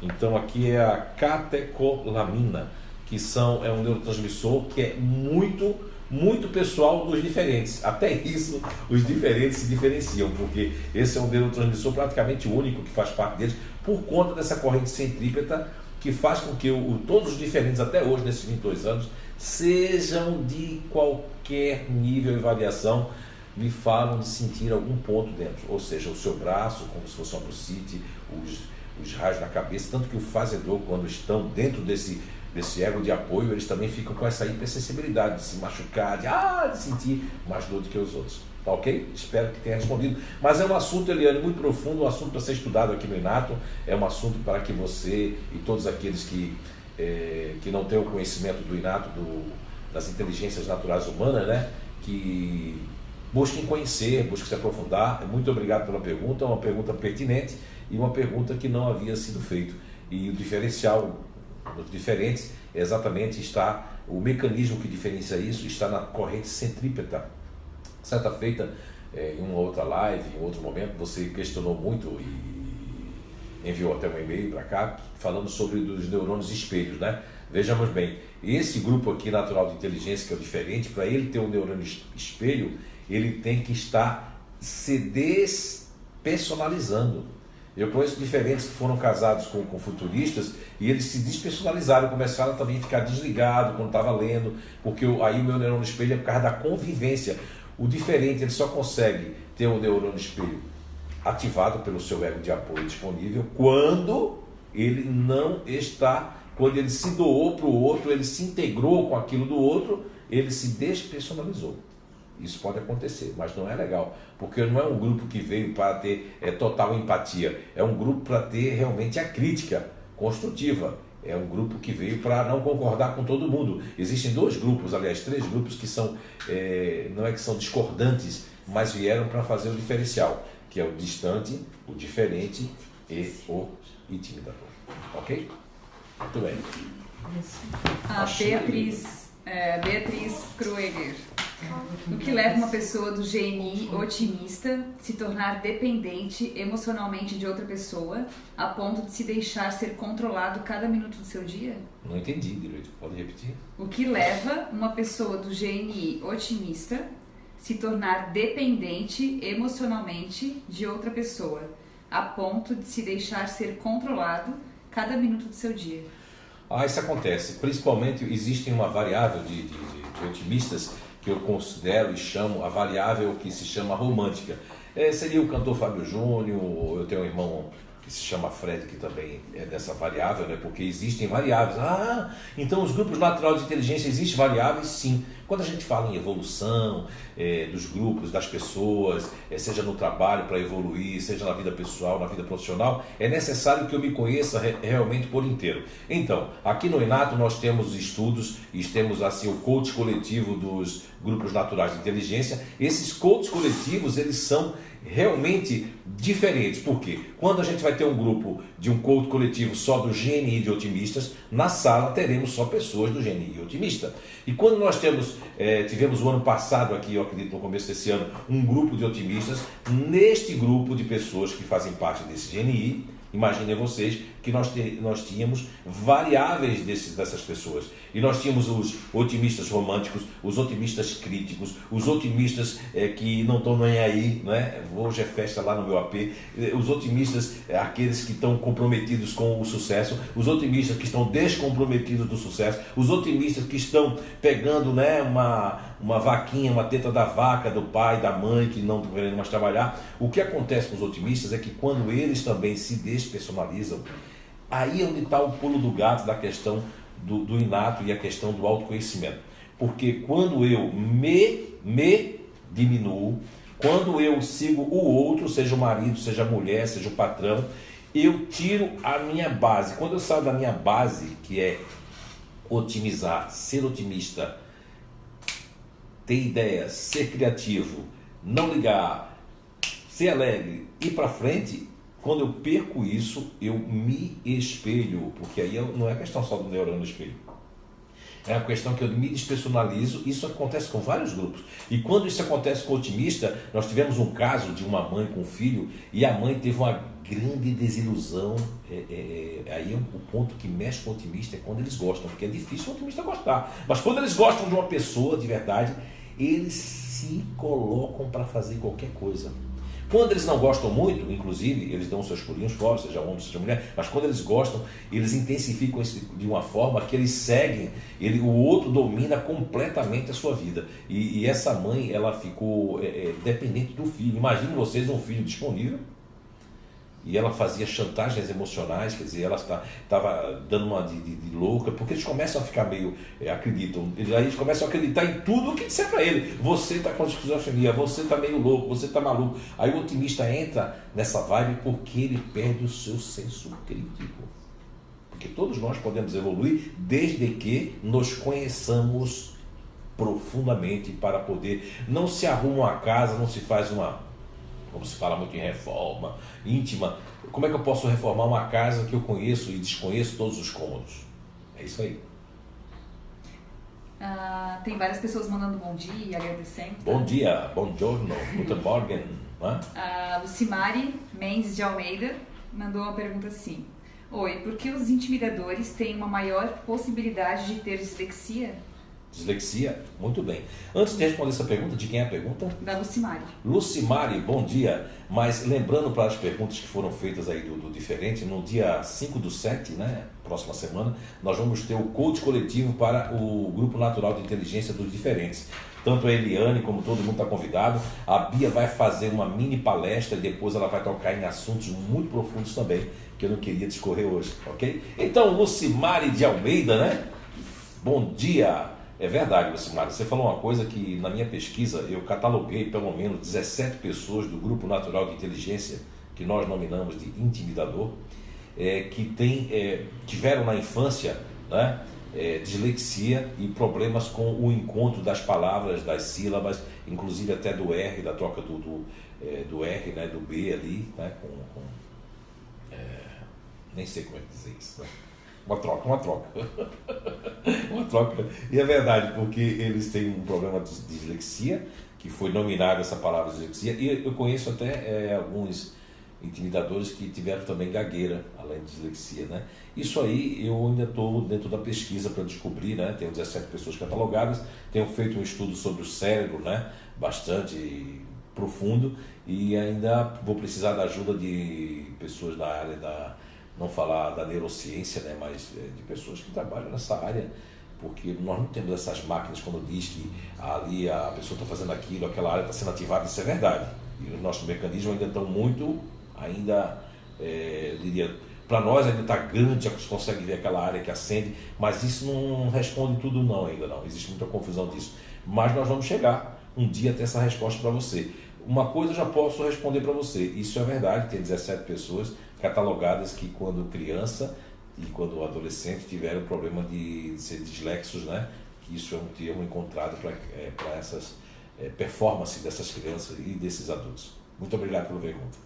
Então aqui é a catecolamina, que é um neurotransmissor que é muito, muito pessoal dos diferentes. Até isso, os diferentes se diferenciam, porque esse é um neurotransmissor praticamente único que faz parte deles, por conta dessa corrente centrípeta que faz com que todos os diferentes, até hoje, nesses 22 anos, sejam de qualquer nível e variação, me falam de sentir algum ponto dentro, ou seja, o seu braço, como se fosse uma brucite, os raios na cabeça, tanto que o fazedor, quando estão dentro desse ego de apoio, eles também ficam com essa hipersensibilidade de se machucar, de sentir mais dor do que os outros. Tá ok? Espero que tenha respondido. Mas é um assunto, Eliane, muito profundo, um assunto para ser estudado aqui no Inato, é um assunto para que você e todos aqueles que não têm o conhecimento do Inato, das inteligências naturais humanas, né, que busquem conhecer, busquem se aprofundar. Muito obrigado pela pergunta, uma pergunta pertinente e uma pergunta que não havia sido feita. E o diferencial dos diferentes exatamente o mecanismo que diferencia isso está na corrente centrípeta. Certa feita, em uma outra live, em outro momento, você questionou muito e enviou até um e-mail para cá, falando sobre os neurônios espelhos, né? Vejamos bem, esse grupo aqui natural de inteligência, que é o diferente, para ele ter um neurônio espelho, ele tem que estar se despersonalizando. Eu conheço diferentes que foram casados com futuristas e eles se despersonalizaram, começaram também a ficar desligados quando estava lendo, porque aí o meu neurônio espelho é por causa da convivência. O diferente, ele só consegue ter o neurônio espelho ativado pelo seu ego de apoio disponível quando ele não está, quando ele se doou para o outro, ele se integrou com aquilo do outro, ele se despersonalizou. Isso pode acontecer, mas não é legal, porque não é um grupo que veio para ter total empatia, é um grupo para ter realmente a crítica construtiva, é um grupo que veio para não concordar com todo mundo. Existem 2 grupos, aliás 3 grupos que são, não é que são discordantes, mas vieram para fazer o diferencial, que é o distante, o diferente e o intimidador. Ok? Muito bem. A Beatriz Krueger. O que leva uma pessoa do GNI otimista se tornar dependente emocionalmente de outra pessoa a ponto de se deixar ser controlado cada minuto do seu dia? Não entendi direito, pode repetir? O que leva uma pessoa do GNI otimista se tornar dependente emocionalmente de outra pessoa a ponto de se deixar ser controlado cada minuto do seu dia? Isso acontece. Principalmente existem uma variável de otimistas que eu considero e chamo a variável que se chama romântica. Seria o cantor Fábio Júnior, eu tenho um irmão que se chama Fred, que também é dessa variável, né? Porque existem variáveis. Então os grupos naturais de inteligência existem variáveis? Sim. Quando a gente fala em evolução dos grupos, das pessoas, seja no trabalho para evoluir, seja na vida pessoal, na vida profissional, é necessário que eu me conheça realmente por inteiro. Então, aqui no Inato nós temos estudos e temos assim o coach coletivo dos grupos naturais de inteligência. Esses coaches coletivos, eles são realmente diferentes. Por quê? Quando a gente vai ter um grupo de um coach coletivo só do GNI de otimistas, na sala teremos só pessoas do GNI otimista. E quando nós tivemos o ano passado aqui, eu acredito no começo desse ano, um grupo de otimistas, neste grupo de pessoas que fazem parte desse GNI, imaginem vocês que nós tínhamos variáveis dessas pessoas. E nós tínhamos os otimistas românticos, os otimistas críticos, os otimistas que não estão nem aí, né? Hoje é festa lá no meu AP. Os otimistas, aqueles que estão comprometidos com o sucesso, os otimistas que estão descomprometidos do sucesso, os otimistas que estão pegando, né, uma vaquinha, uma teta da vaca, do pai, da mãe, que não estão querendo mais trabalhar. O que acontece com os otimistas é que quando eles também se despersonalizam, aí é onde está o pulo do gato da questão do inato e a questão do autoconhecimento. Porque quando eu me diminuo, quando eu sigo o outro, seja o marido, seja a mulher, seja o patrão, eu tiro a minha base. Quando eu saio da minha base, que é otimizar, ser otimista, ter ideias, ser criativo, não ligar, ser alegre, ir para frente, quando eu perco isso, eu me espelho, porque aí não é questão só do neurônio espelho. É uma questão que eu me despersonalizo. Isso acontece com vários grupos. E quando isso acontece com o otimista, nós tivemos um caso de uma mãe com um filho, e a mãe teve uma grande desilusão. Aí o ponto que mexe com o otimista é quando eles gostam, porque é difícil o otimista gostar. Mas quando eles gostam de uma pessoa de verdade, eles se colocam para fazer qualquer coisa. Quando eles não gostam muito, inclusive, eles dão seus pulinhos fora, seja homem, seja mulher, mas quando eles gostam, eles intensificam isso de uma forma que eles seguem, o outro domina completamente a sua vida. E essa mãe, ela ficou dependente do filho. Imaginem vocês um filho disponível, e ela fazia chantagens emocionais, quer dizer, ela estava dando uma de louca, porque eles começam a ficar meio, acreditam, eles começam a acreditar em tudo o que disser para ele. Você está com esquizofrenia, você está meio louco, você está maluco. Aí o otimista entra nessa vibe porque ele perde o seu senso crítico. Porque todos nós podemos evoluir desde que nos conheçamos profundamente para poder. Não se arruma uma casa, não se faz como se fala muito em reforma íntima. Como é que eu posso reformar uma casa que eu conheço e desconheço todos os cômodos? É isso aí. Tem várias pessoas mandando bom dia, agradecendo. Bom dia, bom giorno, guten Morgen. A Lucimari Mendes de Almeida mandou uma pergunta assim: oi, por que os intimidadores têm uma maior possibilidade de ter dislexia? Dislexia? Muito bem. Antes de responder essa pergunta, de quem é a pergunta? Da Lucimari. Lucimari, bom dia. Mas lembrando para as perguntas que foram feitas aí do Diferente, no dia 5/7, né, próxima semana, nós vamos ter o coach coletivo para o Grupo Natural de Inteligência dos Diferentes. Tanto a Eliane como todo mundo está convidado. A Bia vai fazer uma mini palestra e depois ela vai tocar em assuntos muito profundos também, que eu não queria discorrer hoje, ok? Então, Lucimari de Almeida, né? Bom dia. É verdade, Lucimara. Você falou uma coisa que na minha pesquisa eu cataloguei pelo menos 17 pessoas do grupo natural de inteligência, que nós nominamos de intimidador, que tiveram na infância, né, dislexia e problemas com o encontro das palavras, das sílabas, inclusive até do R, da troca do R, né, do B ali, né, nem sei como é que dizer isso, né? Uma troca. Uma troca. E é verdade, porque eles têm um problema de dislexia, que foi nominada essa palavra dislexia, e eu conheço até alguns intimidadores que tiveram também gagueira, além de dislexia, né? Isso aí eu ainda estou dentro da pesquisa para descobrir, né? Tenho 17 pessoas catalogadas, tenho feito um estudo sobre o cérebro, né? Bastante profundo, e ainda vou precisar da ajuda de pessoas da área não falar da neurociência, né? Mas de pessoas que trabalham nessa área, porque nós não temos essas máquinas quando diz que ali a pessoa está fazendo aquilo, aquela área está sendo ativada, isso é verdade. E os nossos mecanismos ainda estão muito, eu diria, para nós ainda está grande, já que você consegue ver aquela área que acende, mas isso não responde tudo ainda não, existe muita confusão disso. Mas nós vamos chegar um dia até essa resposta para você. Uma coisa eu já posso responder para você, isso é verdade, tem 17 pessoas catalogadas que quando criança e quando adolescente tiveram problema de ser dislexos, né? Que isso é um termo encontrado para essas performances dessas crianças e desses adultos. Muito obrigado pela pergunta.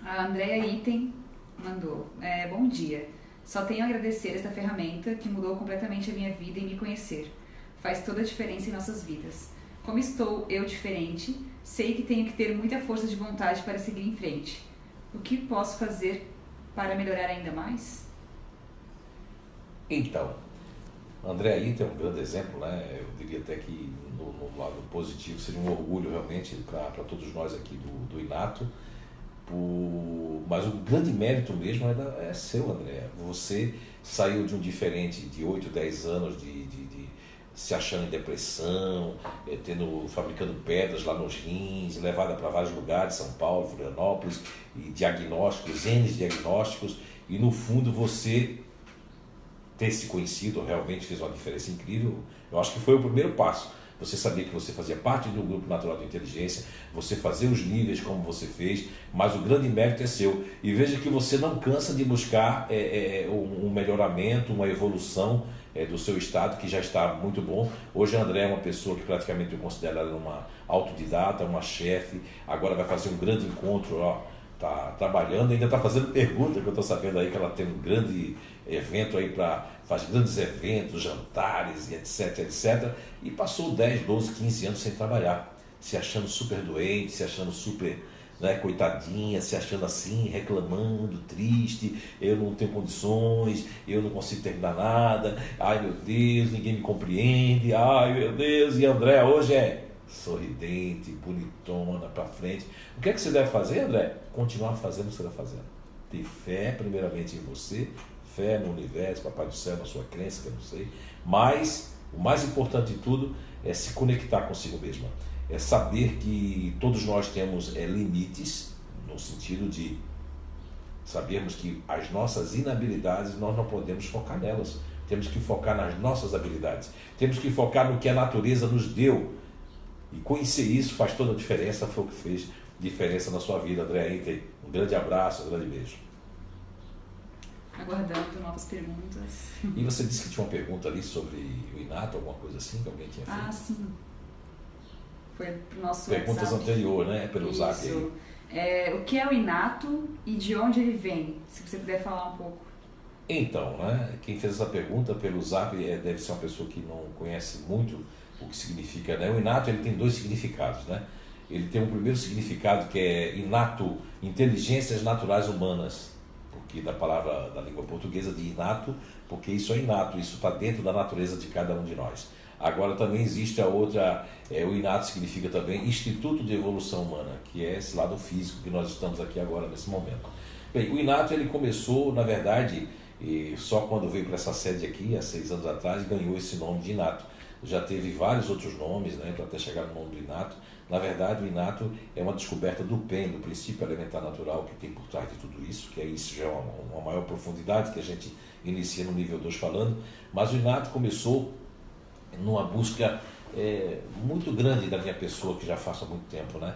A Andrea Item mandou: bom dia, só tenho a agradecer esta ferramenta que mudou completamente a minha vida e me conhecer. Faz toda a diferença em nossas vidas. Como estou eu diferente, sei que tenho que ter muita força de vontade para seguir em frente. O que posso fazer para melhorar ainda mais? Então, Andrea Item é um grande exemplo, né? Eu diria até que no lado positivo seria um orgulho realmente para todos nós aqui do Inato. Mas o grande mérito mesmo é seu, André. Você saiu de um diferente de 8, 10 anos de se achando em depressão, fabricando pedras lá nos rins, levada para vários lugares, São Paulo, Florianópolis, e diagnósticos, N diagnósticos, e no fundo você ter se conhecido realmente fez uma diferença incrível. Eu acho que foi o primeiro passo. Você sabia que você fazia parte do grupo natural de inteligência, você fazia os níveis como você fez, mas o grande mérito é seu. E veja que você não cansa de buscar um melhoramento, uma evolução do seu estado, que já está muito bom. Hoje a André é uma pessoa que praticamente eu considero ela uma autodidata, uma chefe, agora vai fazer um grande encontro, está trabalhando, ainda está fazendo pergunta, que eu estou sabendo aí que ela tem um grande evento aí faz grandes eventos, jantares e etc, e passou 10, 12, 15 anos sem trabalhar, se achando super doente, se achando super, né, coitadinha, se achando assim, reclamando, triste, eu não tenho condições, eu não consigo terminar nada, ai meu Deus, ninguém me compreende, ai meu Deus, e André hoje é sorridente, bonitona, para frente. O que é que você deve fazer, André? Continuar fazendo o que você está fazendo. Ter fé primeiramente em você, fé no universo, Papai do Céu, na sua crença, que eu não sei, mas o mais importante de tudo é se conectar consigo mesma, é saber que todos nós temos limites, no sentido de sabermos que as nossas inabilidades nós não podemos focar nelas, temos que focar nas nossas habilidades, temos que focar no que a natureza nos deu, e conhecer isso faz toda a diferença, foi o que fez diferença na sua vida, André Item. Um grande abraço, um grande beijo. Aguardando novas perguntas. E você disse que tinha uma pergunta ali sobre o Inato, alguma coisa assim, que alguém tinha feito? Ah, sim. Foi pro nosso perguntas WhatsApp. Anterior, né? Pelo Zap aí. O que é o Inato e de onde ele vem? Se você puder falar um pouco. Então, né? Quem fez essa pergunta pelo Zap deve ser uma pessoa que não conhece muito o que significa, né? O Inato ele tem 2 significados, né? Ele tem um primeiro significado que é inato, inteligências naturais humanas, porque da palavra da língua portuguesa de inato, porque isso é inato, isso está dentro da natureza de cada um de nós. Agora também existe a outra, o inato significa também Instituto de Evolução Humana, que é esse lado físico que nós estamos aqui agora nesse momento. Bem, o inato ele começou, na verdade, só quando veio para essa sede aqui, há 6 anos atrás, ganhou esse nome de inato. Já teve vários outros nomes, né, para até chegar no nome do inato. Na verdade, o inato é uma descoberta do PEN, do princípio elementar natural, que tem por trás de tudo isso, que isso já é uma maior profundidade que a gente inicia no nível 2 falando, mas o inato começou numa busca muito grande da minha pessoa, que já faço há muito tempo, né?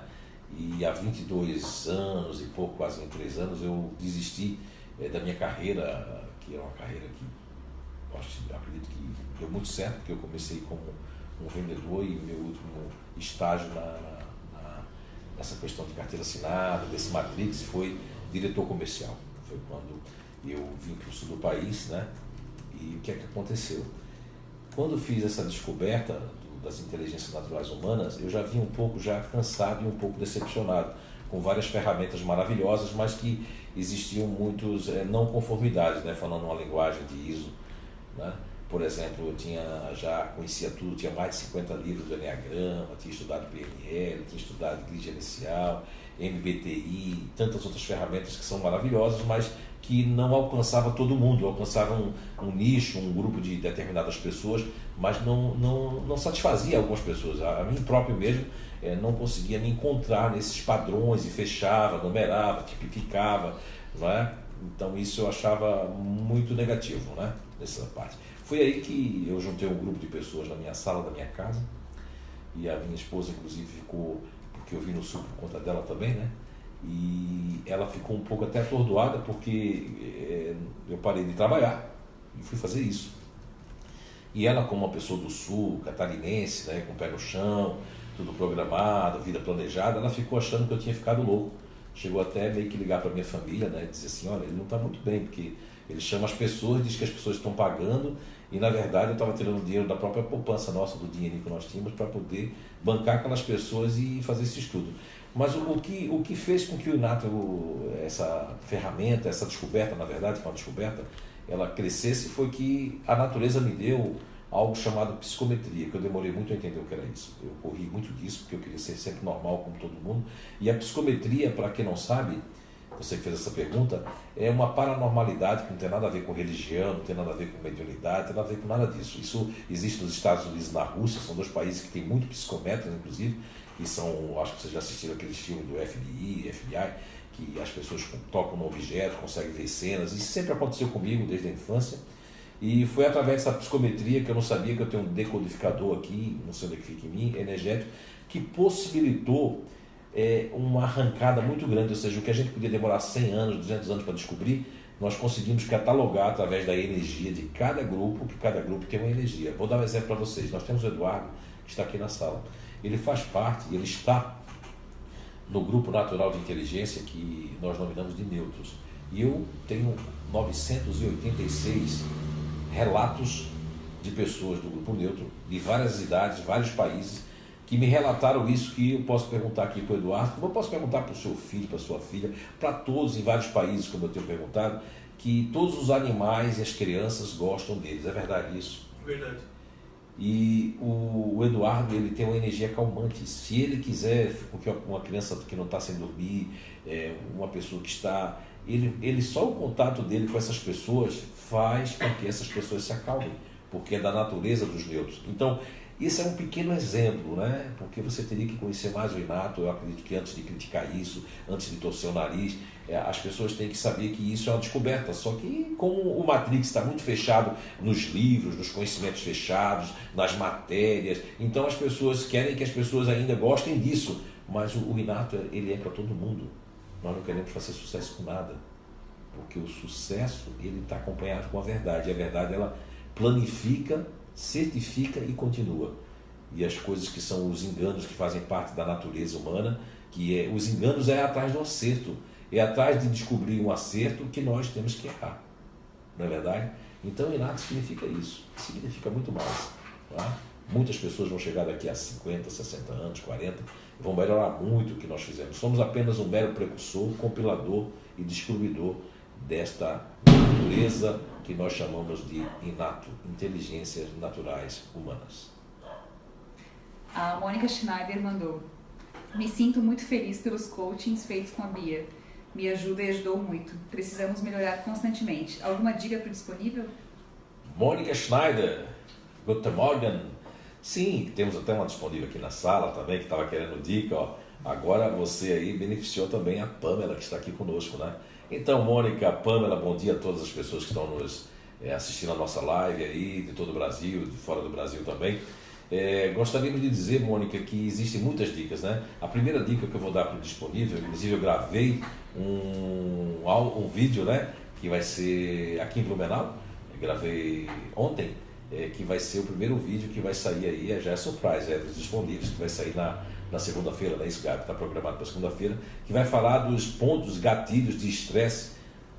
E há 22 anos e pouco, quase 23 anos, eu desisti da minha carreira, que era uma carreira que eu acredito que deu muito certo, porque eu comecei como um vendedor e meu último estágio nessa questão de carteira assinada, desse Matrix, foi diretor comercial. Foi quando eu vim para o sul do país, né? E o que é que aconteceu? Quando eu fiz essa descoberta das inteligências naturais humanas, eu já vim um pouco já cansado e um pouco decepcionado, com várias ferramentas maravilhosas, mas que existiam muitos não conformidades, né? Falando uma linguagem de ISO, né? Por exemplo, eu já conhecia tudo, tinha mais de 50 livros do Enneagrama, tinha estudado PNL, tinha estudado grid gerencial, MBTI, tantas outras ferramentas que são maravilhosas, mas que não alcançava todo mundo, alcançava um nicho, um grupo de determinadas pessoas, mas não satisfazia algumas pessoas. A mim próprio mesmo não conseguia me encontrar nesses padrões e fechava, numerava, tipificava, não é? Então isso eu achava muito negativo, né? Nessa parte. Foi aí que eu juntei um grupo de pessoas na minha sala da minha casa, e a minha esposa inclusive ficou, porque eu vim no sul por conta dela também, né? E ela ficou um pouco até atordoada, porque eu parei de trabalhar e fui fazer isso. E ela, como uma pessoa do sul, catarinense, né, com o pé no chão, tudo programado, vida planejada, ela ficou achando que eu tinha ficado louco. Chegou até meio que ligar para minha família, né, e dizer assim, olha, ele não está muito bem, porque ele chama as pessoas, diz que as pessoas estão pagando, e na verdade eu estava tirando dinheiro da própria poupança nossa, do dinheiro que nós tínhamos, para poder bancar aquelas pessoas e fazer esse estudo. Mas o que fez com que o Inato, essa ferramenta, essa descoberta, na verdade, foi uma descoberta, ela crescesse, foi que a natureza me deu algo chamado psicometria, que eu demorei muito a entender o que era isso. Eu corri muito disso, porque eu queria ser sempre normal, como todo mundo. E a psicometria, para quem não sabe, você que fez essa pergunta, é uma paranormalidade que não tem nada a ver com religião, não tem nada a ver com mediunidade, não tem nada a ver com nada disso. Isso existe nos Estados Unidos e na Rússia, são dois países que têm muito psicometras, inclusive, que são, acho que vocês já assistiram aqueles filmes do FBI, que as pessoas tocam no objeto, conseguem ver cenas. Isso sempre aconteceu comigo desde a infância. E foi através dessa psicometria, que eu não sabia, que eu tenho um decodificador aqui, não sei onde é que fica em mim, energético, que possibilitou uma arrancada muito grande, ou seja, o que a gente podia demorar 100 anos, 200 anos para descobrir, nós conseguimos catalogar através da energia de cada grupo, que cada grupo tem uma energia. Vou dar um exemplo para vocês. Nós temos o Eduardo, que está aqui na sala. Ele faz parte, ele está no grupo natural de inteligência que nós nominamos de neutros. E eu tenho 986 relatos de pessoas do grupo neutro, de várias idades, vários países, que me relataram isso, que eu posso perguntar aqui para o Eduardo, como eu posso perguntar para o seu filho, para a sua filha, para todos em vários países, como eu tenho perguntado, que todos os animais e as crianças gostam deles. É verdade isso? Verdade. E o Eduardo, ele tem uma energia calmante. Se ele quiser, porque uma criança que não está sem dormir, uma pessoa que está... Ele só o contato dele com essas pessoas faz com que essas pessoas se acalmem, porque é da natureza dos neutros. Então, isso é um pequeno exemplo, né? Porque você teria que conhecer mais o Inato. Eu acredito que antes de criticar isso, antes de torcer o nariz, as pessoas têm que saber que isso é uma descoberta. Só que como o Matrix está muito fechado nos livros, nos conhecimentos fechados, nas matérias, então as pessoas querem que as pessoas ainda gostem disso. Mas o Inato, ele é para todo mundo. Nós não queremos fazer sucesso com nada, porque o sucesso, ele está acompanhado com a verdade. E a verdade, ela planifica, certifica e continua. E as coisas que são os enganos que fazem parte da natureza humana, os enganos é atrás do acerto, é atrás de descobrir um acerto que nós temos que errar, não é verdade? Então inato significa isso, significa muito mais, tá? Muitas pessoas vão chegar daqui a 50, 60 anos, 40, e vão melhorar muito o que nós fizemos. Somos apenas um mero precursor, compilador e distribuidor desta natureza que nós chamamos de inato, inteligências naturais humanas. A Mônica Schneider mandou: me sinto muito feliz pelos coachings feitos com a Bia. Me ajuda e ajudou muito. Precisamos melhorar constantemente. Alguma dica para o disponível? Mônica Schneider, guten Morgen. Sim, temos até uma disponível aqui na sala também, que estava querendo dica. Ó. Agora você aí beneficiou também a Pamela, que está aqui conosco, né? Então, Mônica, Pamela, bom dia a todas as pessoas que estão assistindo a nossa live aí, de todo o Brasil, de fora do Brasil também. Gostaríamos de dizer, Mônica, que existem muitas dicas, né? A primeira dica que eu vou dar para o disponível, inclusive eu gravei um vídeo, né? Que vai ser aqui em Blumenau, eu gravei ontem, que vai ser o primeiro vídeo que vai sair aí, já é surprise, dos disponíveis, que vai sair na segunda-feira, né? Isso está programado para segunda-feira, que vai falar dos pontos gatilhos de estresse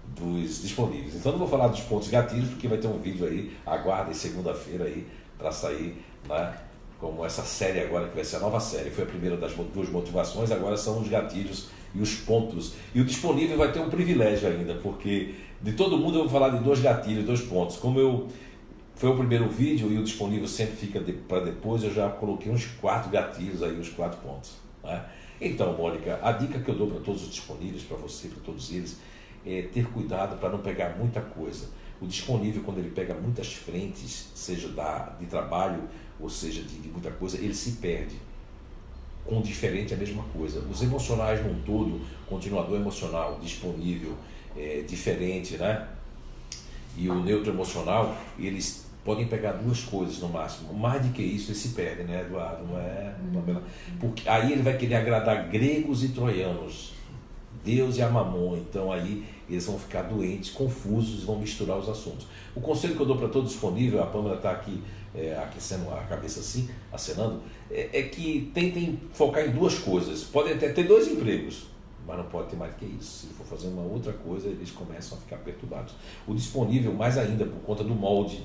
dos disponíveis. Então não vou falar dos pontos gatilhos, porque vai ter um vídeo aí, aguardem segunda-feira aí, para sair, né? Como essa série agora, que vai ser a nova série. Foi a primeira das duas motivações, agora são os gatilhos e os pontos. E o disponível vai ter um privilégio ainda, porque de todo mundo eu vou falar de 2 gatilhos, 2 pontos. Como foi o primeiro vídeo e o disponível sempre fica para depois, eu já coloquei uns 4 gatilhos aí, uns 4 pontos, né? Então, Mônica, a dica que eu dou para todos os disponíveis, para você, para todos eles, é ter cuidado para não pegar muita coisa. O disponível, quando ele pega muitas frentes, seja de trabalho ou seja de muita coisa, ele se perde. Com o diferente é a mesma coisa. Os emocionais num todo, continuador emocional, disponível, diferente, né? E o neutro emocional, eles podem pegar 2 coisas no máximo. Mais do que isso, eles se perdem, né, Eduardo? Não é, Pamela? Porque aí ele vai querer agradar gregos e troianos, Deus e a Mamon. Então aí eles vão ficar doentes, confusos, vão misturar os assuntos. O conselho que eu dou para todo disponível, a Pamela está aqui aquecendo a cabeça assim, acenando, é que tentem focar em 2 coisas. Podem até ter 2 empregos, mas não pode ter mais que isso. Se for fazer uma outra coisa, eles começam a ficar perturbados. O disponível, mais ainda, por conta do molde.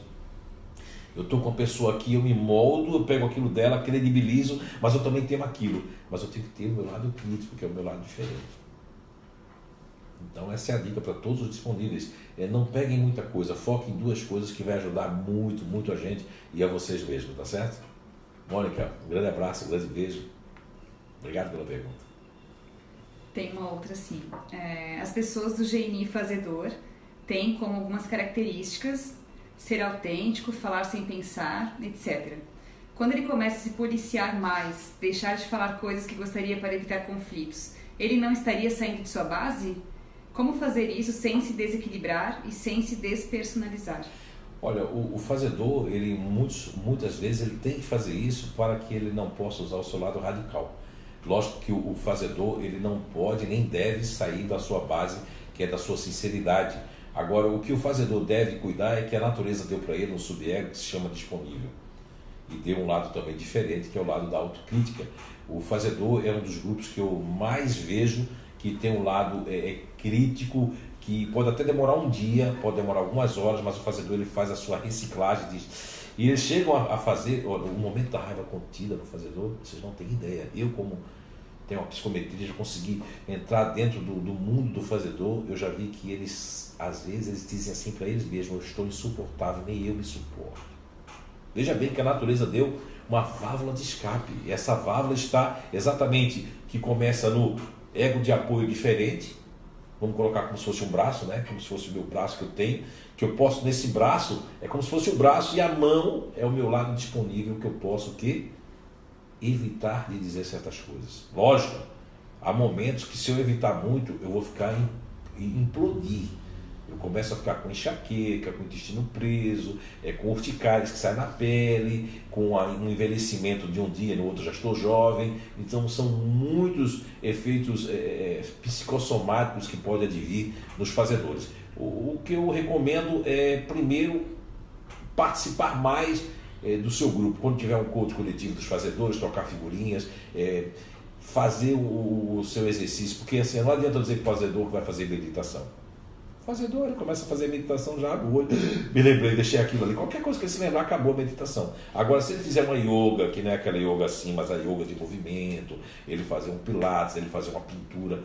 Eu estou com a pessoa aqui, eu me moldo, eu pego aquilo dela, credibilizo, mas eu também tenho aquilo. Mas eu tenho que ter o meu lado crítico, que é o meu lado diferente. Então essa é a dica para todos os disponíveis. Não peguem muita coisa, foquem em 2 coisas que vai ajudar muito, muito a gente e a vocês mesmos, tá certo? Mônica, um grande abraço, um grande beijo. Obrigado pela pergunta. Tem uma outra sim. As pessoas do GNI Fazedor têm como algumas características ser autêntico, falar sem pensar, etc. Quando ele começa a se policiar mais, deixar de falar coisas que gostaria para evitar conflitos, ele não estaria saindo de sua base? Como fazer isso sem se desequilibrar e sem se despersonalizar? Olha, o fazedor, ele muitas vezes ele tem que fazer isso para que ele não possa usar o seu lado radical. Lógico que o fazedor, ele não pode nem deve sair da sua base, que é da sua sinceridade. Agora, o que o fazedor deve cuidar é que a natureza deu para ele um subego que se chama disponível. E deu um lado também diferente, que é o lado da autocrítica. O fazedor é um dos grupos que eu mais vejo que tem um lado crítico, que pode até demorar um dia, pode demorar algumas horas, mas o fazedor ele faz a sua reciclagem e eles chegam a fazer, olha, o momento da raiva contida no fazedor, vocês não têm ideia. Eu, como tenho uma psicometria, já consegui entrar dentro do mundo do fazedor. Eu já vi que eles, às vezes, eles dizem assim para eles mesmos: eu estou insuportável, nem eu me suporto. Veja bem que a natureza deu uma válvula de escape, e essa válvula está exatamente, que começa no ego de apoio diferente. Vamos colocar como se fosse um braço, né? Como se fosse o meu braço que eu tenho, que eu posso, nesse braço, é como se fosse o braço, e a mão é o meu lado disponível, que eu posso evitar de dizer certas coisas. Lógico, há momentos que, se eu evitar muito, eu vou ficar implodir. Eu começo a ficar com enxaqueca, com o intestino preso, com urticárias que saem na pele, com um envelhecimento de um dia, no outro já estou jovem. Então são muitos efeitos psicossomáticos que podem advir nos fazedores. O que eu recomendo é, primeiro, participar mais do seu grupo. Quando tiver um coach coletivo dos fazedores, trocar figurinhas, fazer o seu exercício, porque assim, não adianta dizer que o fazedor vai fazer meditação. Fazedor, ele começa a fazer meditação, já abre o olho, me lembrei, deixei aquilo ali, qualquer coisa que ele se lembrar, acabou a meditação. Agora, se ele fizer uma yoga, que não é aquela yoga assim, mas a yoga de movimento, ele fazer um pilates, ele fazer uma pintura,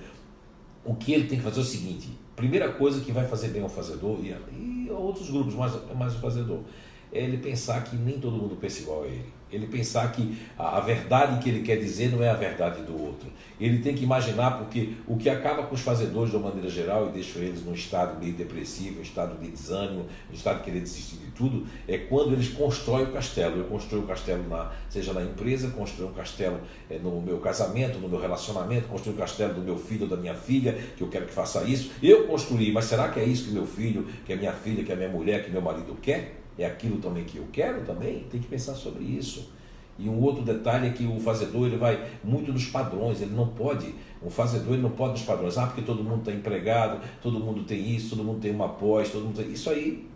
o que ele tem que fazer é o seguinte: primeira coisa que vai fazer bem ao fazedor, e outros grupos, mas o fazedor, é ele pensar que nem todo mundo pensa igual a ele. Ele pensar que a verdade que ele quer dizer não é a verdade do outro. Ele tem que imaginar, porque o que acaba com os fazedores de uma maneira geral e deixa eles num estado meio depressivo, um estado de desânimo, um estado de querer desistir de tudo, é quando eles constroem o castelo. Eu construo o castelo seja na empresa, construo um castelo no meu casamento, no meu relacionamento, construo o castelo do meu filho ou da minha filha, que eu quero que faça isso. Eu construí, mas será que é isso que meu filho, que a minha filha, que a minha mulher, que meu marido quer? É aquilo também que eu quero também? Tem que pensar sobre isso. E um outro detalhe é que o fazedor ele vai muito nos padrões, ele não pode, um fazedor ele não pode nos padrões, porque todo mundo está empregado, todo mundo tem isso, todo mundo tem uma pós, todo mundo tem... Isso aí,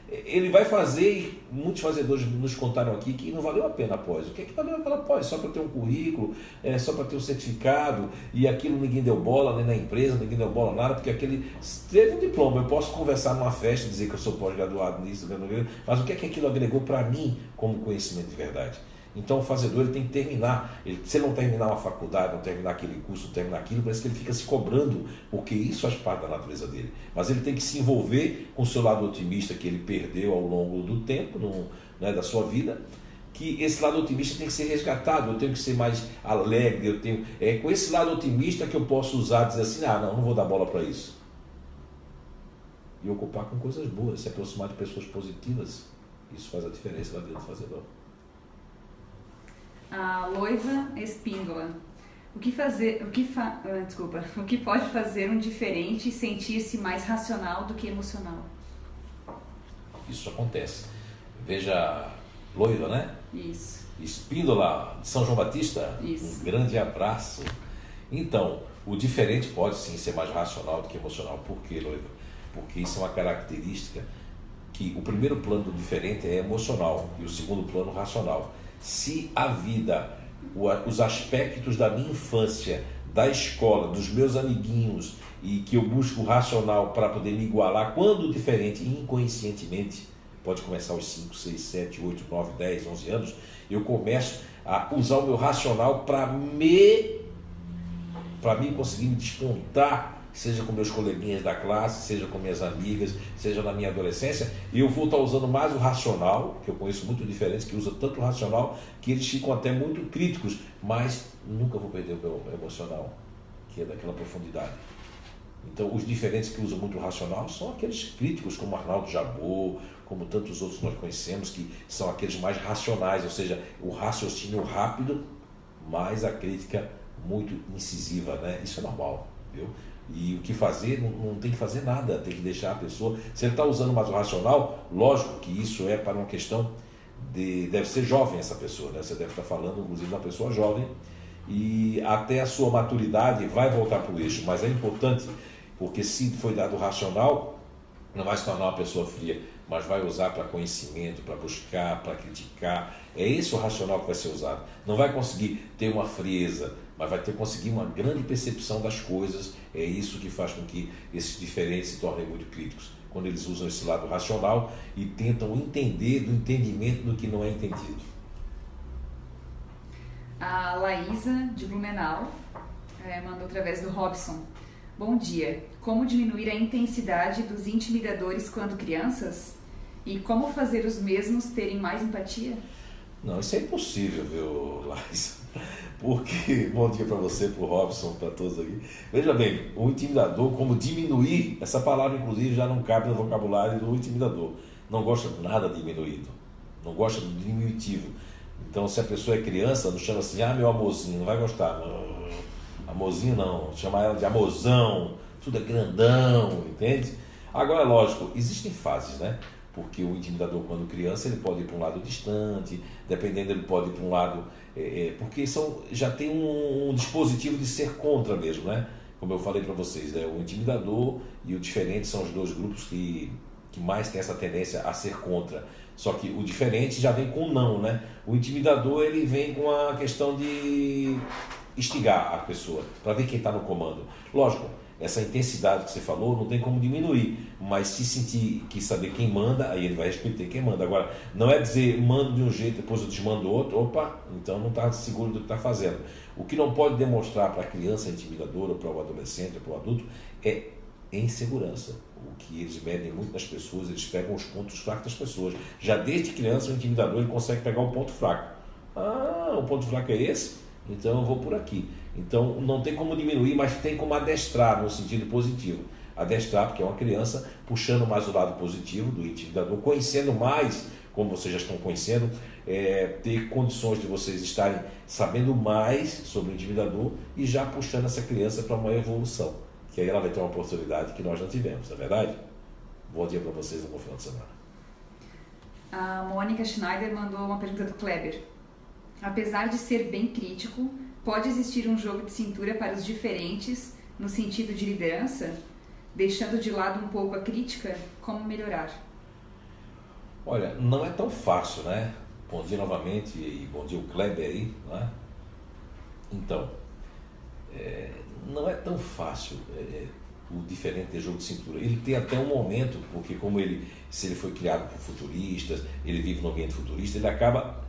ele vai fazer, e muitos fazedores nos contaram aqui que não valeu a pena a pós. O que é que valeu aquela pós? Só para ter um currículo, só para ter um certificado, e aquilo ninguém deu bola, nem na empresa, ninguém deu bola nada, porque aquele teve um diploma. Eu posso conversar numa festa, dizer que eu sou pós-graduado nisso, mas o que é que aquilo agregou para mim como conhecimento de verdade? Então o fazedor ele tem que terminar, se ele não terminar uma faculdade, não terminar aquele curso, não terminar aquilo, parece que ele fica se cobrando, porque isso faz parte da natureza dele. Mas ele tem que se envolver com o seu lado otimista que ele perdeu ao longo do tempo, da sua vida, que esse lado otimista tem que ser resgatado, eu tenho que ser mais alegre, é com esse lado otimista que eu posso usar, dizer assim, não vou dar bola para isso. E ocupar com coisas boas, se aproximar de pessoas positivas, isso faz a diferença na vida do fazedor. A Loiva Espíndola. O que pode fazer um diferente sentir-se mais racional do que emocional? Isso acontece. Veja, Loiva, né? Isso. Espíndola, de São João Batista. Isso. Um grande abraço. Então, o diferente pode sim ser mais racional do que emocional. Por quê, Loiva? Porque isso é uma característica que o primeiro plano do diferente é emocional e o segundo plano racional. Se a vida, os aspectos da minha infância, da escola, dos meus amiguinhos, e que eu busco o racional para poder me igualar, quando o diferente, inconscientemente, pode começar aos 5, 6, 7, 8, 9, 10, 11 anos, eu começo a usar o meu racional para me conseguir me despontar, seja com meus coleguinhas da classe, seja com minhas amigas, seja na minha adolescência, e eu vou estar usando mais o racional, que eu conheço muito diferentes que usam tanto o racional, que eles ficam até muito críticos, mas nunca vou perder o meu emocional, que é daquela profundidade. Então, os diferentes que usam muito o racional são aqueles críticos, como Arnaldo Jabor, como tantos outros que nós conhecemos, que são aqueles mais racionais, ou seja, o raciocínio rápido, mas a crítica muito incisiva, né? Isso é normal, viu? E o que fazer, não tem que fazer nada, tem que deixar a pessoa... Se ele está usando mais o racional, lógico que isso é para uma questão deve ser jovem essa pessoa, né? Você deve estar falando, inclusive, de uma pessoa jovem, e até a sua maturidade vai voltar para o eixo, mas é importante, porque se foi dado o racional, não vai se tornar uma pessoa fria, mas vai usar para conhecimento, para buscar, para criticar. É esse o racional que vai ser usado. Não vai conseguir ter uma frieza, mas vai ter que conseguir uma grande percepção das coisas. É isso que faz com que esses diferentes se tornem muito críticos, quando eles usam esse lado racional e tentam entender do entendimento do que não é entendido. A Laísa, de Blumenau, mandou através do Robson. Bom dia. Como diminuir a intensidade dos intimidadores quando crianças? E como fazer os mesmos terem mais empatia? Não, isso é impossível, viu, Laísa? Porque, bom dia para você, para o Robson, para todos aqui. Veja bem, o intimidador, como diminuir, essa palavra inclusive já não cabe no vocabulário do intimidador. Não gosta nada de diminuído, não gosta do diminutivo. Então, se a pessoa é criança, não chama assim, meu amorzinho, não vai gostar. Não, amorzinho não, chama ela de amorzão, tudo é grandão, entende? Agora, lógico, existem fases, né? Porque o intimidador, quando criança, ele pode ir para um lado distante, dependendo, ele pode ir para um lado... porque já tem um dispositivo de ser contra mesmo, né? Como eu falei para vocês, né? O intimidador e o diferente são os dois grupos que mais tem essa tendência a ser contra. Só que o diferente já vem com não, né? O intimidador, ele vem com a questão de instigar a pessoa, para ver quem está no comando. Lógico, essa intensidade que você falou não tem como diminuir, mas se sentir que saber quem manda, aí ele vai respeitar quem manda. Agora, não é dizer mando de um jeito, depois eu desmando outro, opa, então não está seguro do que está fazendo. O que não pode demonstrar para a criança intimidadora, para o adolescente, para o adulto, é insegurança. o que eles medem muito nas pessoas, eles pegam os pontos fracos das pessoas. Já desde criança, o intimidador ele consegue pegar o ponto fraco. Ah, o ponto fraco é esse? Então eu vou por aqui. Então não tem como diminuir, mas tem como adestrar no sentido positivo. Adestrar, porque é uma criança puxando mais o lado positivo do intimidador, conhecendo mais, como vocês já estão conhecendo, ter condições de vocês estarem sabendo mais sobre o intimidador e já puxando essa criança para uma evolução, que aí ela vai ter uma oportunidade que nós não tivemos, não é verdade? Bom dia para vocês, um bom final de semana. A Mônica Schneider mandou uma pergunta do Kleber. Apesar de ser bem crítico, pode existir um jogo de cintura para os diferentes no sentido de liderança? Deixando de lado um pouco a crítica, como melhorar? Olha, não é tão fácil, né? Bom dia novamente e bom dia o Kleber aí, né? Então, não é tão fácil o diferente ter jogo de cintura. Ele tem até um momento, porque como se ele foi criado por futuristas, ele vive no ambiente futurista, ele acaba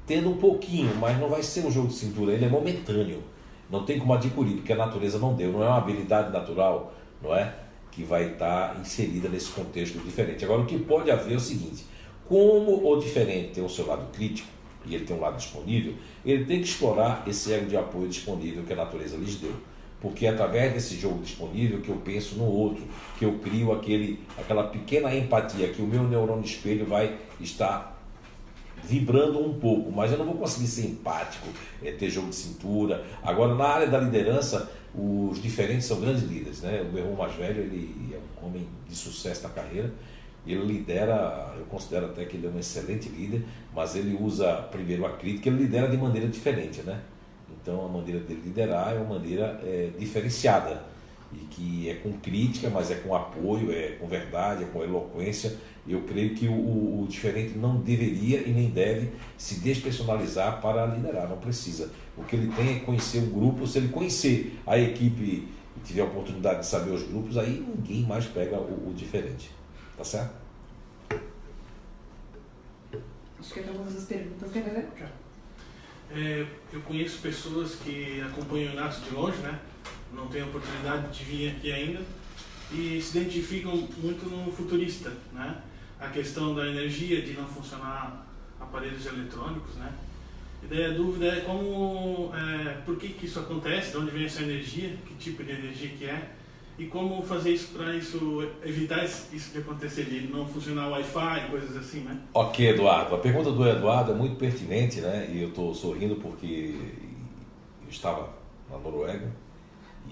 tendo um pouquinho, mas não vai ser um jogo de cintura, ele é momentâneo. Não tem como adquirir, porque a natureza não deu, não é uma habilidade natural, não é? Que vai estar inserida nesse contexto diferente. Agora, o que pode haver é o seguinte: como o diferente tem o seu lado crítico e ele tem um lado disponível, ele tem que explorar esse elo de apoio disponível que a natureza lhes deu. Porque é através desse jogo disponível que eu penso no outro, que eu crio aquela pequena empatia, que o meu neurônio espelho vai estar vibrando um pouco, mas eu não vou conseguir ser empático, ter jogo de cintura. Agora, na área da liderança, os diferentes são grandes líderes, né? O meu irmão mais velho, ele é um homem de sucesso na carreira, ele lidera, eu considero até que ele é um excelente líder, mas ele usa primeiro a crítica, ele lidera de maneira diferente, né? Então a maneira dele liderar é uma maneira diferenciada, e que é com crítica, mas é com apoio, é com verdade, é com eloquência. Eu creio que o diferente não deveria e nem deve se despersonalizar para liderar, não precisa. O que ele tem é conhecer o grupo. Se ele conhecer a equipe e tiver a oportunidade de saber os grupos, aí ninguém mais pega o diferente. Tá certo? Acho que acabamos as perguntas. Quer ver? Eu conheço pessoas que acompanham o Inácio de longe, né? Não têm oportunidade de vir aqui ainda e se identificam muito no futurista, né? A questão da energia, de não funcionar aparelhos eletrônicos, né? E daí a dúvida é por que isso acontece, de onde vem essa energia, que tipo de energia que é, e como fazer isso para evitar isso de acontecer, de não funcionar o Wi-Fi, coisas assim, né? Ok, Eduardo. A pergunta do Eduardo é muito pertinente, né? E eu estou sorrindo porque eu estava na Noruega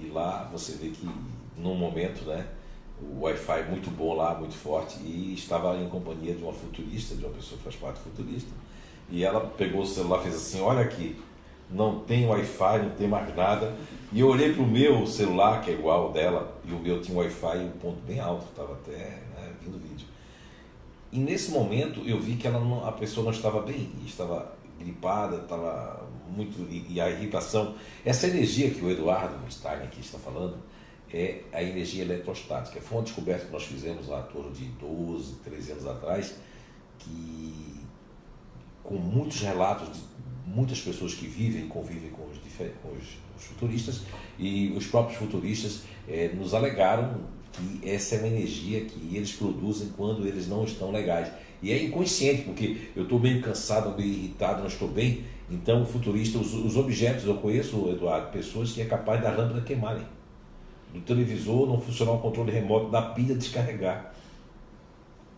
e lá você vê que num momento, né, o Wi-Fi muito bom lá, muito forte, e estava em companhia de uma futurista, de uma pessoa que faz parte futurista, e ela pegou o celular e fez assim: olha aqui, não tem Wi-Fi, não tem mais nada. E eu olhei para o meu celular, que é igual ao dela, e o meu tinha Wi-Fi em um ponto bem alto, estava até, né, vindo vídeo. E nesse momento eu vi que a pessoa não estava bem, estava gripada, estava muito, e a irritação, essa energia que o Eduardo Stein aqui está falando, é a energia eletrostática. Foi uma descoberta que nós fizemos lá em torno de 12, 13 anos atrás, que com muitos relatos de muitas pessoas que vivem e convivem com os futuristas, e os próprios futuristas nos alegaram que essa é uma energia que eles produzem quando eles não estão legais. E é inconsciente, porque eu estou meio cansado, meio irritado, não estou bem. Então o futurista, os objetos, eu conheço, Eduardo, pessoas que é capaz da lâmpada queimarem, do televisor não funcionar o controle remoto, da pilha descarregar.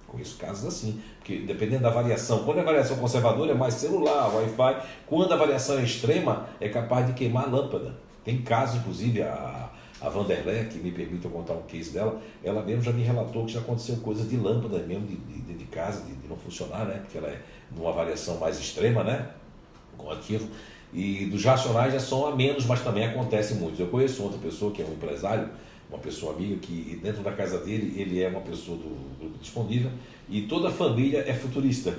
Conheço casos assim, porque dependendo da variação, quando a variação conservadora é mais celular, Wi-Fi, quando a variação é extrema, é capaz de queimar a lâmpada. Tem casos, inclusive, a Vanderlei, que me permite eu contar um case dela, ela mesmo já me relatou que já aconteceu coisas de lâmpada mesmo, de casa, de não funcionar, né? Porque ela é numa variação mais extrema, né? Com ativo. E dos racionais já são a menos, mas também acontece muito. Eu conheço outra pessoa que é um empresário, uma pessoa amiga, que dentro da casa dele, ele é uma pessoa do grupo disponível e toda a família é futurista.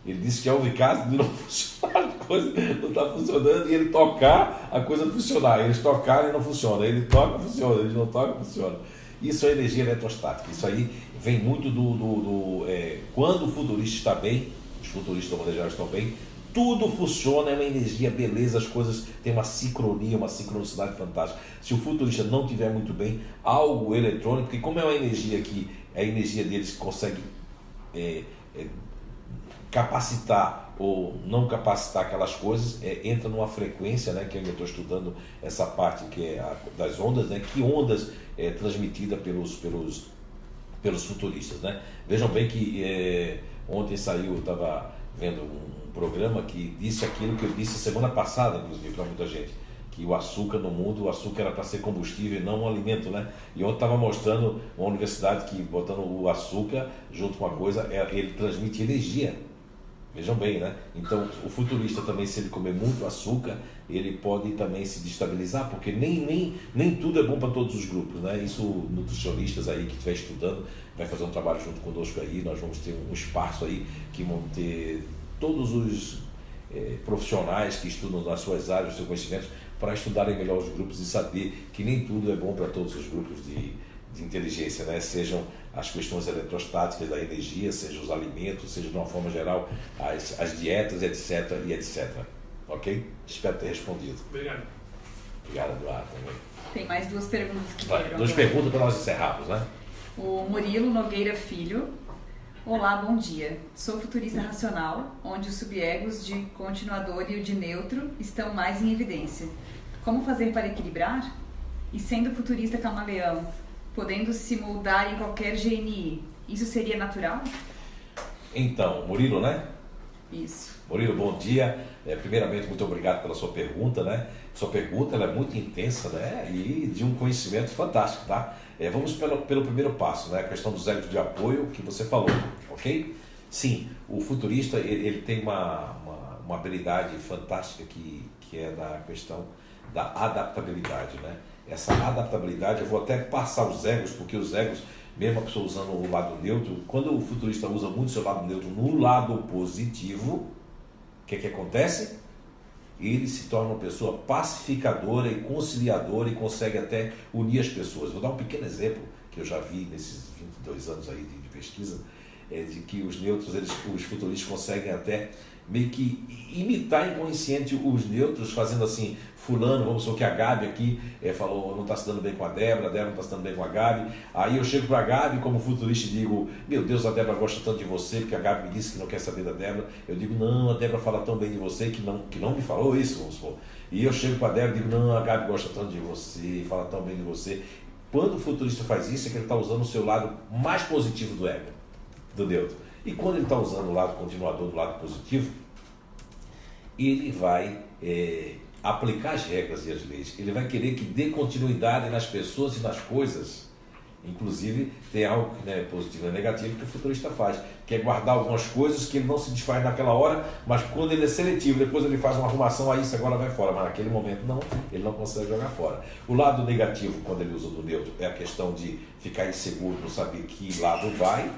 Ele disse que houve casos de não funcionar, a coisa não está funcionando, e ele tocar, a coisa não funcionar. Eles tocarem e não funciona, ele toca, funciona, eles não tocam, funciona. Isso é energia eletrostática. Isso aí vem muito quando o futurista está bem, os futuristas da maneira geral estão bem, tudo funciona, é uma energia, beleza, as coisas têm uma sincronia, uma sincronicidade fantástica. Se o futurista não estiver muito bem, algo eletrônico, porque como é uma energia que é a energia deles que consegue capacitar ou não capacitar aquelas coisas, entra numa frequência, né, que eu ainda estou estudando essa parte que é das ondas, né, que ondas é transmitida pelos futuristas, né? Vejam bem que ontem saiu, eu estava vendo um programa que disse aquilo que eu disse semana passada, inclusive, para muita gente, que o açúcar no mundo, o açúcar era para ser combustível e não um alimento, né? E ontem estava mostrando uma universidade que, botando o açúcar junto com a coisa, ele transmite energia. Vejam bem, né? Então, o futurista também, se ele comer muito açúcar, ele pode também se destabilizar, porque nem tudo é bom para todos os grupos, né? Isso, nutricionistas aí que estiver estudando, vai fazer um trabalho junto conosco aí, nós vamos ter um espaço aí que vão ter todos os profissionais que estudam nas suas áreas, os seus conhecimentos, para estudarem melhor os grupos e saber que nem tudo é bom para todos os grupos de inteligência, né? Sejam as questões eletrostáticas da energia, sejam os alimentos, seja de uma forma geral as dietas, etc. Ok? Espero ter respondido. Obrigado. Obrigado, Eduardo, também. Tem mais duas perguntas que Vai, foram. duas perguntas para nós encerrarmos, né? O Murilo Nogueira Filho. Olá, bom dia. Sou futurista racional, onde os subegos de continuador e o de neutro estão mais em evidência. Como fazer para equilibrar? E sendo futurista camaleão, podendo se moldar em qualquer GNI, isso seria natural? Então, Murilo, né? Isso. Murilo, bom dia. Primeiramente, muito obrigado pela sua pergunta, né? Sua pergunta ela é muito intensa, né? E de um conhecimento fantástico, tá? Vamos pelo primeiro passo, né? A questão dos egos de apoio que você falou, ok? Sim, o futurista ele tem uma habilidade fantástica que é da questão da adaptabilidade, né? Essa adaptabilidade, eu vou até passar os egos, porque os egos, mesmo a pessoa usando o lado neutro, quando o futurista usa muito o seu lado neutro no lado positivo, o que acontece? Ele se torna uma pessoa pacificadora e conciliadora e consegue até unir as pessoas. Vou dar um pequeno exemplo que eu já vi nesses 22 anos aí de pesquisa, de que os neutros, os futuristas conseguem até meio que imitar inconsciente os neutros, fazendo assim, fulano, vamos supor que a Gabi aqui falou, não está se dando bem com a Débora não está se dando bem com a Gabi, aí eu chego para a Gabi como futurista e digo, meu Deus, a Débora gosta tanto de você, porque a Gabi me disse que não quer saber da Débora, eu digo, não, a Débora fala tão bem de você que não me falou isso, vamos supor, e eu chego para a Débora e digo, não, a Gabi gosta tanto de você, fala tão bem de você. Quando o futurista faz isso, é que ele está usando o seu lado mais positivo do ego, do neutro. E quando ele está usando o lado continuador do lado positivo, ele vai aplicar as regras e as leis. Ele vai querer que dê continuidade nas pessoas e nas coisas. Inclusive, tem algo que não é positivo e negativo que o futurista faz, que é guardar algumas coisas que ele não se desfaz naquela hora, mas quando ele é seletivo, depois ele faz uma arrumação, aí isso agora vai fora, mas naquele momento não, ele não consegue jogar fora. O lado negativo, quando ele usa do neutro, é a questão de ficar inseguro, não saber que lado vai,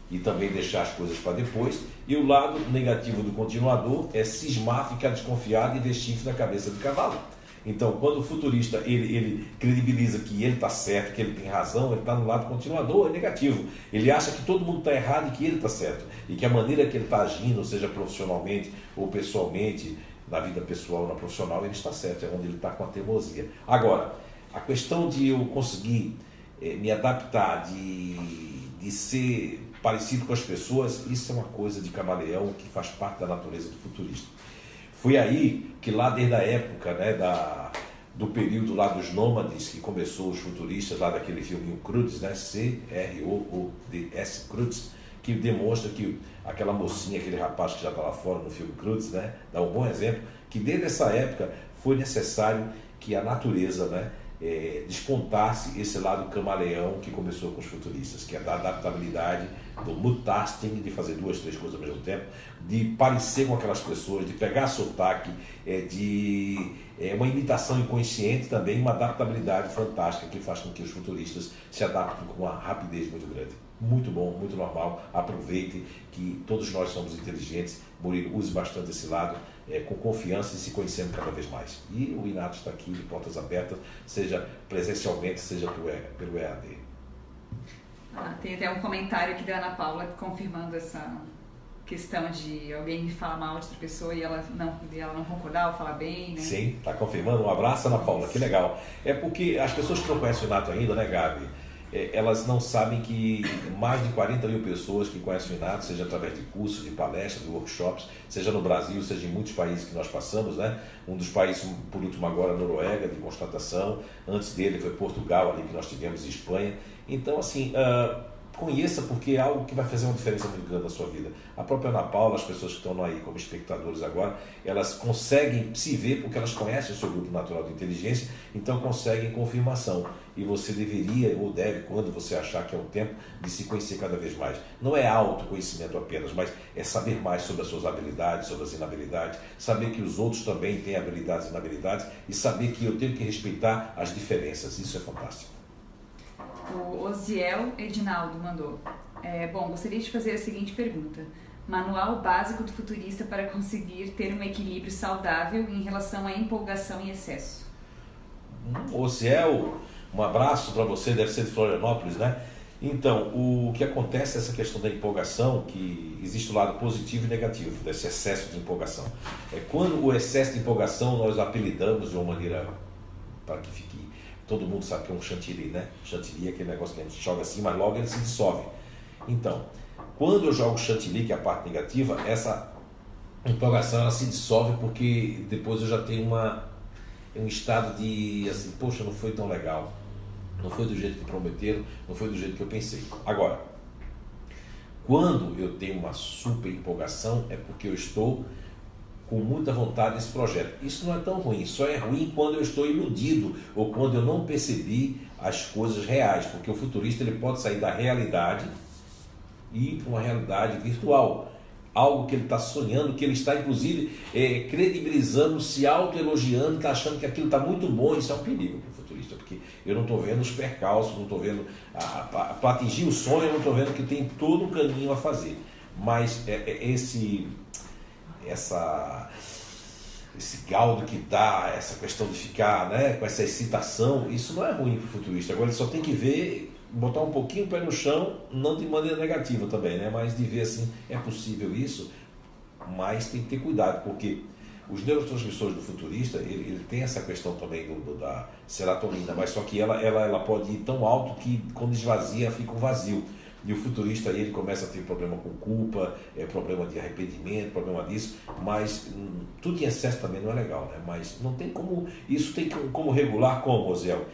e também deixar as coisas para depois. E o lado negativo do continuador é cismar, ficar desconfiado e ver chifre na cabeça do cavalo. Então, quando o futurista ele credibiliza que ele está certo, que ele tem razão, ele está no lado continuador, é negativo. Ele acha que todo mundo está errado e que ele está certo. E que a maneira que ele está agindo, seja profissionalmente ou pessoalmente, na vida pessoal ou na profissional, ele está certo, é onde ele está com a teimosia. Agora, a questão de eu conseguir me adaptar, de ser parecido com as pessoas, isso é uma coisa de camaleão que faz parte da natureza do futurista. Foi aí que lá desde a época, né, do período lá dos nômades, que começou os futuristas, lá daquele filme Croods, né, C-R-O-O-D-S, Croods, que demonstra que aquela mocinha, aquele rapaz que já está lá fora no filme Croods, né, dá um bom exemplo, que desde essa época foi necessário que a natureza, né, despontasse esse lado camaleão que começou com os futuristas, que é da adaptabilidade, do multitasking, de fazer 2, 3 coisas ao mesmo tempo, de parecer com aquelas pessoas, de pegar sotaque, uma imitação inconsciente também, uma adaptabilidade fantástica que faz com que os futuristas se adaptem com uma rapidez muito grande. Muito bom, muito normal, aproveite que todos nós somos inteligentes. Murilo, use bastante esse lado, com confiança e se conhecendo cada vez mais. E o Inato está aqui de portas abertas, seja presencialmente, seja pelo EAD. Tem até um comentário aqui da Ana Paula confirmando questão de alguém falar mal de outra pessoa e ela não concordar ou falar bem, né? Sim, está confirmando. Um abraço, Ana Paula, que legal. É porque as pessoas que não conhecem o Inato ainda, né, Gabi? Elas não sabem que mais de 40 mil pessoas que conhecem o Inato, seja através de cursos, de palestras, de workshops, seja no Brasil, seja em muitos países que nós passamos, né? Um dos países, por último agora, a Noruega, de constatação. Antes dele foi Portugal, ali que nós tivemos, e Espanha. Então, assim, conheça, porque é algo que vai fazer uma diferença muito grande na sua vida. A própria Ana Paula, as pessoas que estão aí como espectadores agora, elas conseguem se ver porque elas conhecem o seu grupo natural de inteligência, então conseguem confirmação. E você deveria ou deve, quando você achar que é o tempo, de se conhecer cada vez mais. Não é autoconhecimento apenas, mas é saber mais sobre as suas habilidades, sobre as inabilidades, saber que os outros também têm habilidades e inabilidades e saber que eu tenho que respeitar as diferenças. Isso é fantástico. O Osiel Edinaldo mandou. Bom, gostaria de fazer a seguinte pergunta. Manual básico do futurista para conseguir ter um equilíbrio saudável em relação à empolgação em excesso. Osiel, um abraço para você, deve ser de Florianópolis, né? Então, o que acontece é essa questão da empolgação, que existe o lado positivo e negativo desse excesso de empolgação. Quando o excesso de empolgação nós apelidamos de uma maneira para que fique... Todo mundo sabe que é um chantilly, né? Chantilly é aquele negócio que a gente joga assim, mas logo ele se dissolve. Então, quando eu jogo chantilly, que é a parte negativa, essa empolgação ela se dissolve porque depois eu já tenho um estado de, assim, poxa, não foi tão legal. Não foi do jeito que prometeram, não foi do jeito que eu pensei. Agora, quando eu tenho uma super empolgação, é porque eu estou com muita vontade desse projeto. Isso não é tão ruim, só é ruim quando eu estou iludido ou quando eu não percebi as coisas reais, porque o futurista ele pode sair da realidade e ir para uma realidade virtual, algo que ele está sonhando, que ele está inclusive credibilizando, se autoelogiando, está achando que aquilo está muito bom. Isso é um perigo para o futurista, porque eu não estou vendo os percalços, não estou vendo, para atingir o sonho eu não estou vendo que tem todo um caminho a fazer, mas esse galdo que dá, essa questão de ficar, né, com essa excitação, isso não é ruim para o futurista. Agora ele só tem que ver, botar um pouquinho o pé no chão, não de maneira negativa também, né, mas de ver assim, é possível isso, mas tem que ter cuidado, porque os neurotransmissores do futurista, ele tem essa questão também da serotonina, mas só que ela pode ir tão alto que quando esvazia fica um vazio. E o futurista ele começa a ter problema com culpa, problema de arrependimento, problema disso, mas tudo em excesso também não é legal, né? Mas não tem como, isso tem como regular como, Osiel?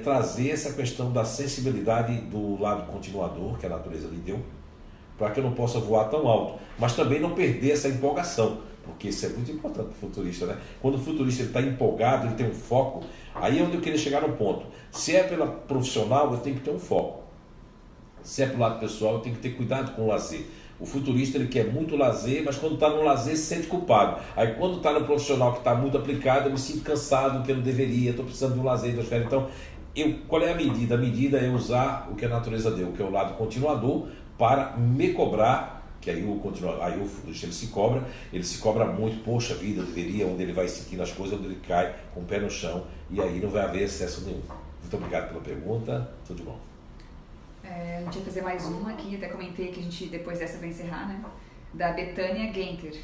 Trazer essa questão da sensibilidade do lado continuador que a natureza lhe deu, para que eu não possa voar tão alto, mas também não perder essa empolgação, porque isso é muito importante para o futurista, né? Quando o futurista está empolgado, ele tem um foco, aí é onde eu queria chegar no ponto. Se é pela profissional, eu tenho que ter um foco. Se é para o lado pessoal, eu tenho que ter cuidado com o lazer. O futurista ele quer muito lazer, mas quando está no lazer se sente culpado. Aí quando está no profissional que está muito aplicado, eu me sinto cansado, que eu não deveria, estou precisando de um lazer, das férias. Então, qual é a medida? A medida é usar o que a natureza deu, que é o lado continuador, para me cobrar, que aí o futurista ele se cobra muito, poxa vida, eu deveria, onde ele vai sentindo as coisas, onde ele cai com o pé no chão, e aí não vai haver excesso nenhum. Muito obrigado pela pergunta, tudo de bom. A gente vai fazer mais uma aqui, até comentei que a gente depois dessa vai encerrar, né? Da Betânia Genter.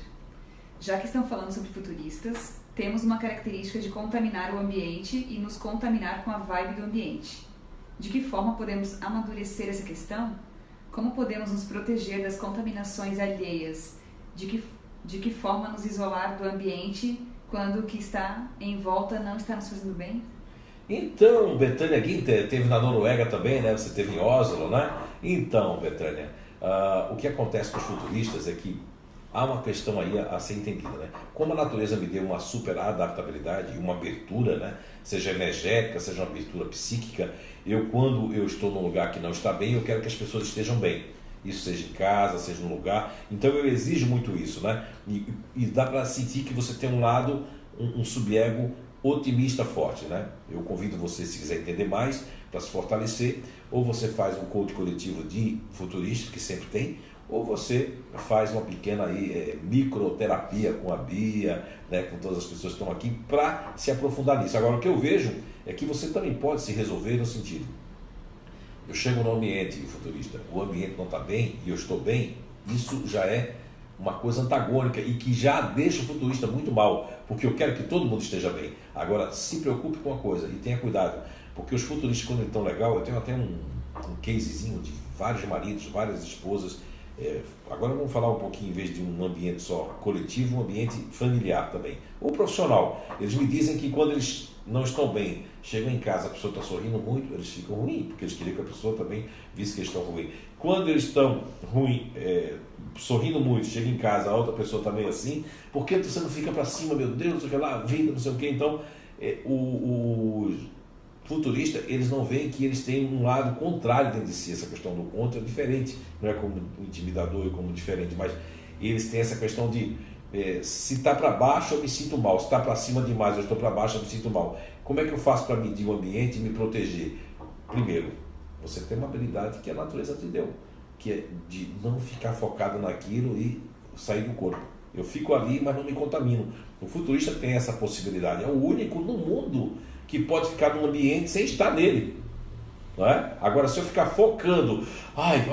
Já que estão falando sobre futuristas, temos uma característica de contaminar o ambiente e nos contaminar com a vibe do ambiente. De que forma podemos amadurecer essa questão? Como podemos nos proteger das contaminações alheias? De que forma nos isolar do ambiente quando o que está em volta não está nos fazendo bem? Então, Betânia Ginter teve na Noruega também, né? Você teve em Oslo, né? Então, Betânia, o que acontece com os futuristas é que há uma questão aí a ser entendida, né? Como a natureza me deu uma super adaptabilidade e uma abertura, né? Seja energética, seja uma abertura psíquica, quando eu estou num lugar que não está bem, eu quero que as pessoas estejam bem. Isso seja em casa, seja no lugar. Então eu exijo muito isso, né? E dá para sentir que você tem um lado, um sub-ego otimista forte, né? Eu convido você, se quiser entender mais, para se fortalecer, ou você faz um coach coletivo de futuristas, que sempre tem, ou você faz uma pequena microterapia com a Bia, né, com todas as pessoas que estão aqui, para se aprofundar nisso. Agora, o que eu vejo é que você também pode se resolver no sentido, eu chego no ambiente futurista, o ambiente não está bem e eu estou bem, isso já é uma coisa antagônica e que já deixa o futurista muito mal, porque eu quero que todo mundo esteja bem. Agora, se preocupe com uma coisa e tenha cuidado, porque os futuristas, quando estão legal, eu tenho até um casezinho de vários maridos, várias esposas. Agora vamos falar um pouquinho, em vez de um ambiente só coletivo, um ambiente familiar também, ou profissional. Eles me dizem que quando eles não estão bem, chegam em casa, a pessoa está sorrindo muito, eles ficam ruins, porque eles queriam que a pessoa também visse que eles estão ruins. Quando eles estão ruins, sorrindo muito, chega em casa, a outra pessoa está meio assim, por que você não fica para cima, meu Deus, não sei o que lá, vida, não sei o que. Então, os futuristas, eles não veem que eles têm um lado contrário dentro de si. Essa questão do contra é diferente, não é como intimidador e como diferente, mas eles têm essa questão de se está para baixo eu me sinto mal, se está para cima demais eu estou para baixo eu me sinto mal. Como é que eu faço para medir o ambiente e me proteger? Primeiro, você tem uma habilidade que a natureza te deu, que é de não ficar focado naquilo e sair do corpo. Eu fico ali, mas não me contamino. O futurista tem essa possibilidade, é o único no mundo que pode ficar num ambiente sem estar nele. Não é? Agora, se eu ficar focando, aí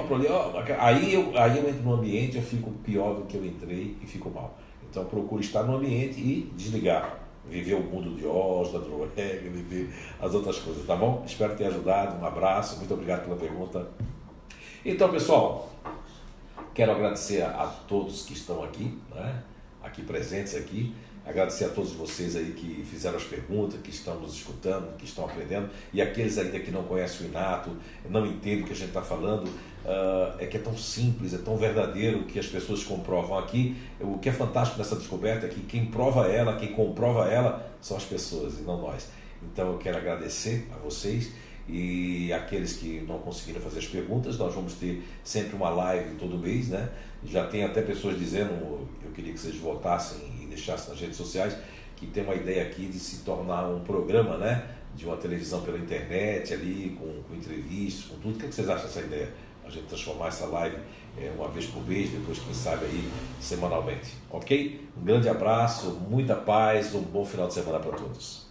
eu entro no ambiente, eu fico pior do que eu entrei e fico mal. Então, procure estar no ambiente e desligar. Viver o mundo de Oz, da Droeg, viver as outras coisas, tá bom? Espero ter ajudado. Um abraço, muito obrigado pela pergunta. Então, pessoal, quero agradecer a todos que estão aqui, né? Aqui presentes aqui. Agradecer a todos vocês aí que fizeram as perguntas, que estão nos escutando, que estão aprendendo, e aqueles ainda que não conhecem o Inato, não entendem o que a gente está falando, é que é tão simples, é tão verdadeiro que as pessoas comprovam aqui. O que é fantástico nessa descoberta é que quem prova ela, quem comprova ela, são as pessoas e não nós. Então eu quero agradecer a vocês e aqueles que não conseguiram fazer as perguntas. Nós vamos ter sempre uma live todo mês, né? Já tem até pessoas dizendo, eu queria que vocês votassem e deixassem nas redes sociais, que tem uma ideia aqui de se tornar um programa, né? De uma televisão pela internet ali, com entrevistas, com tudo. O que vocês acham dessa ideia? A gente transformar essa live uma vez por mês, depois quem sabe aí semanalmente, ok? Um grande abraço, muita paz, um bom final de semana para todos.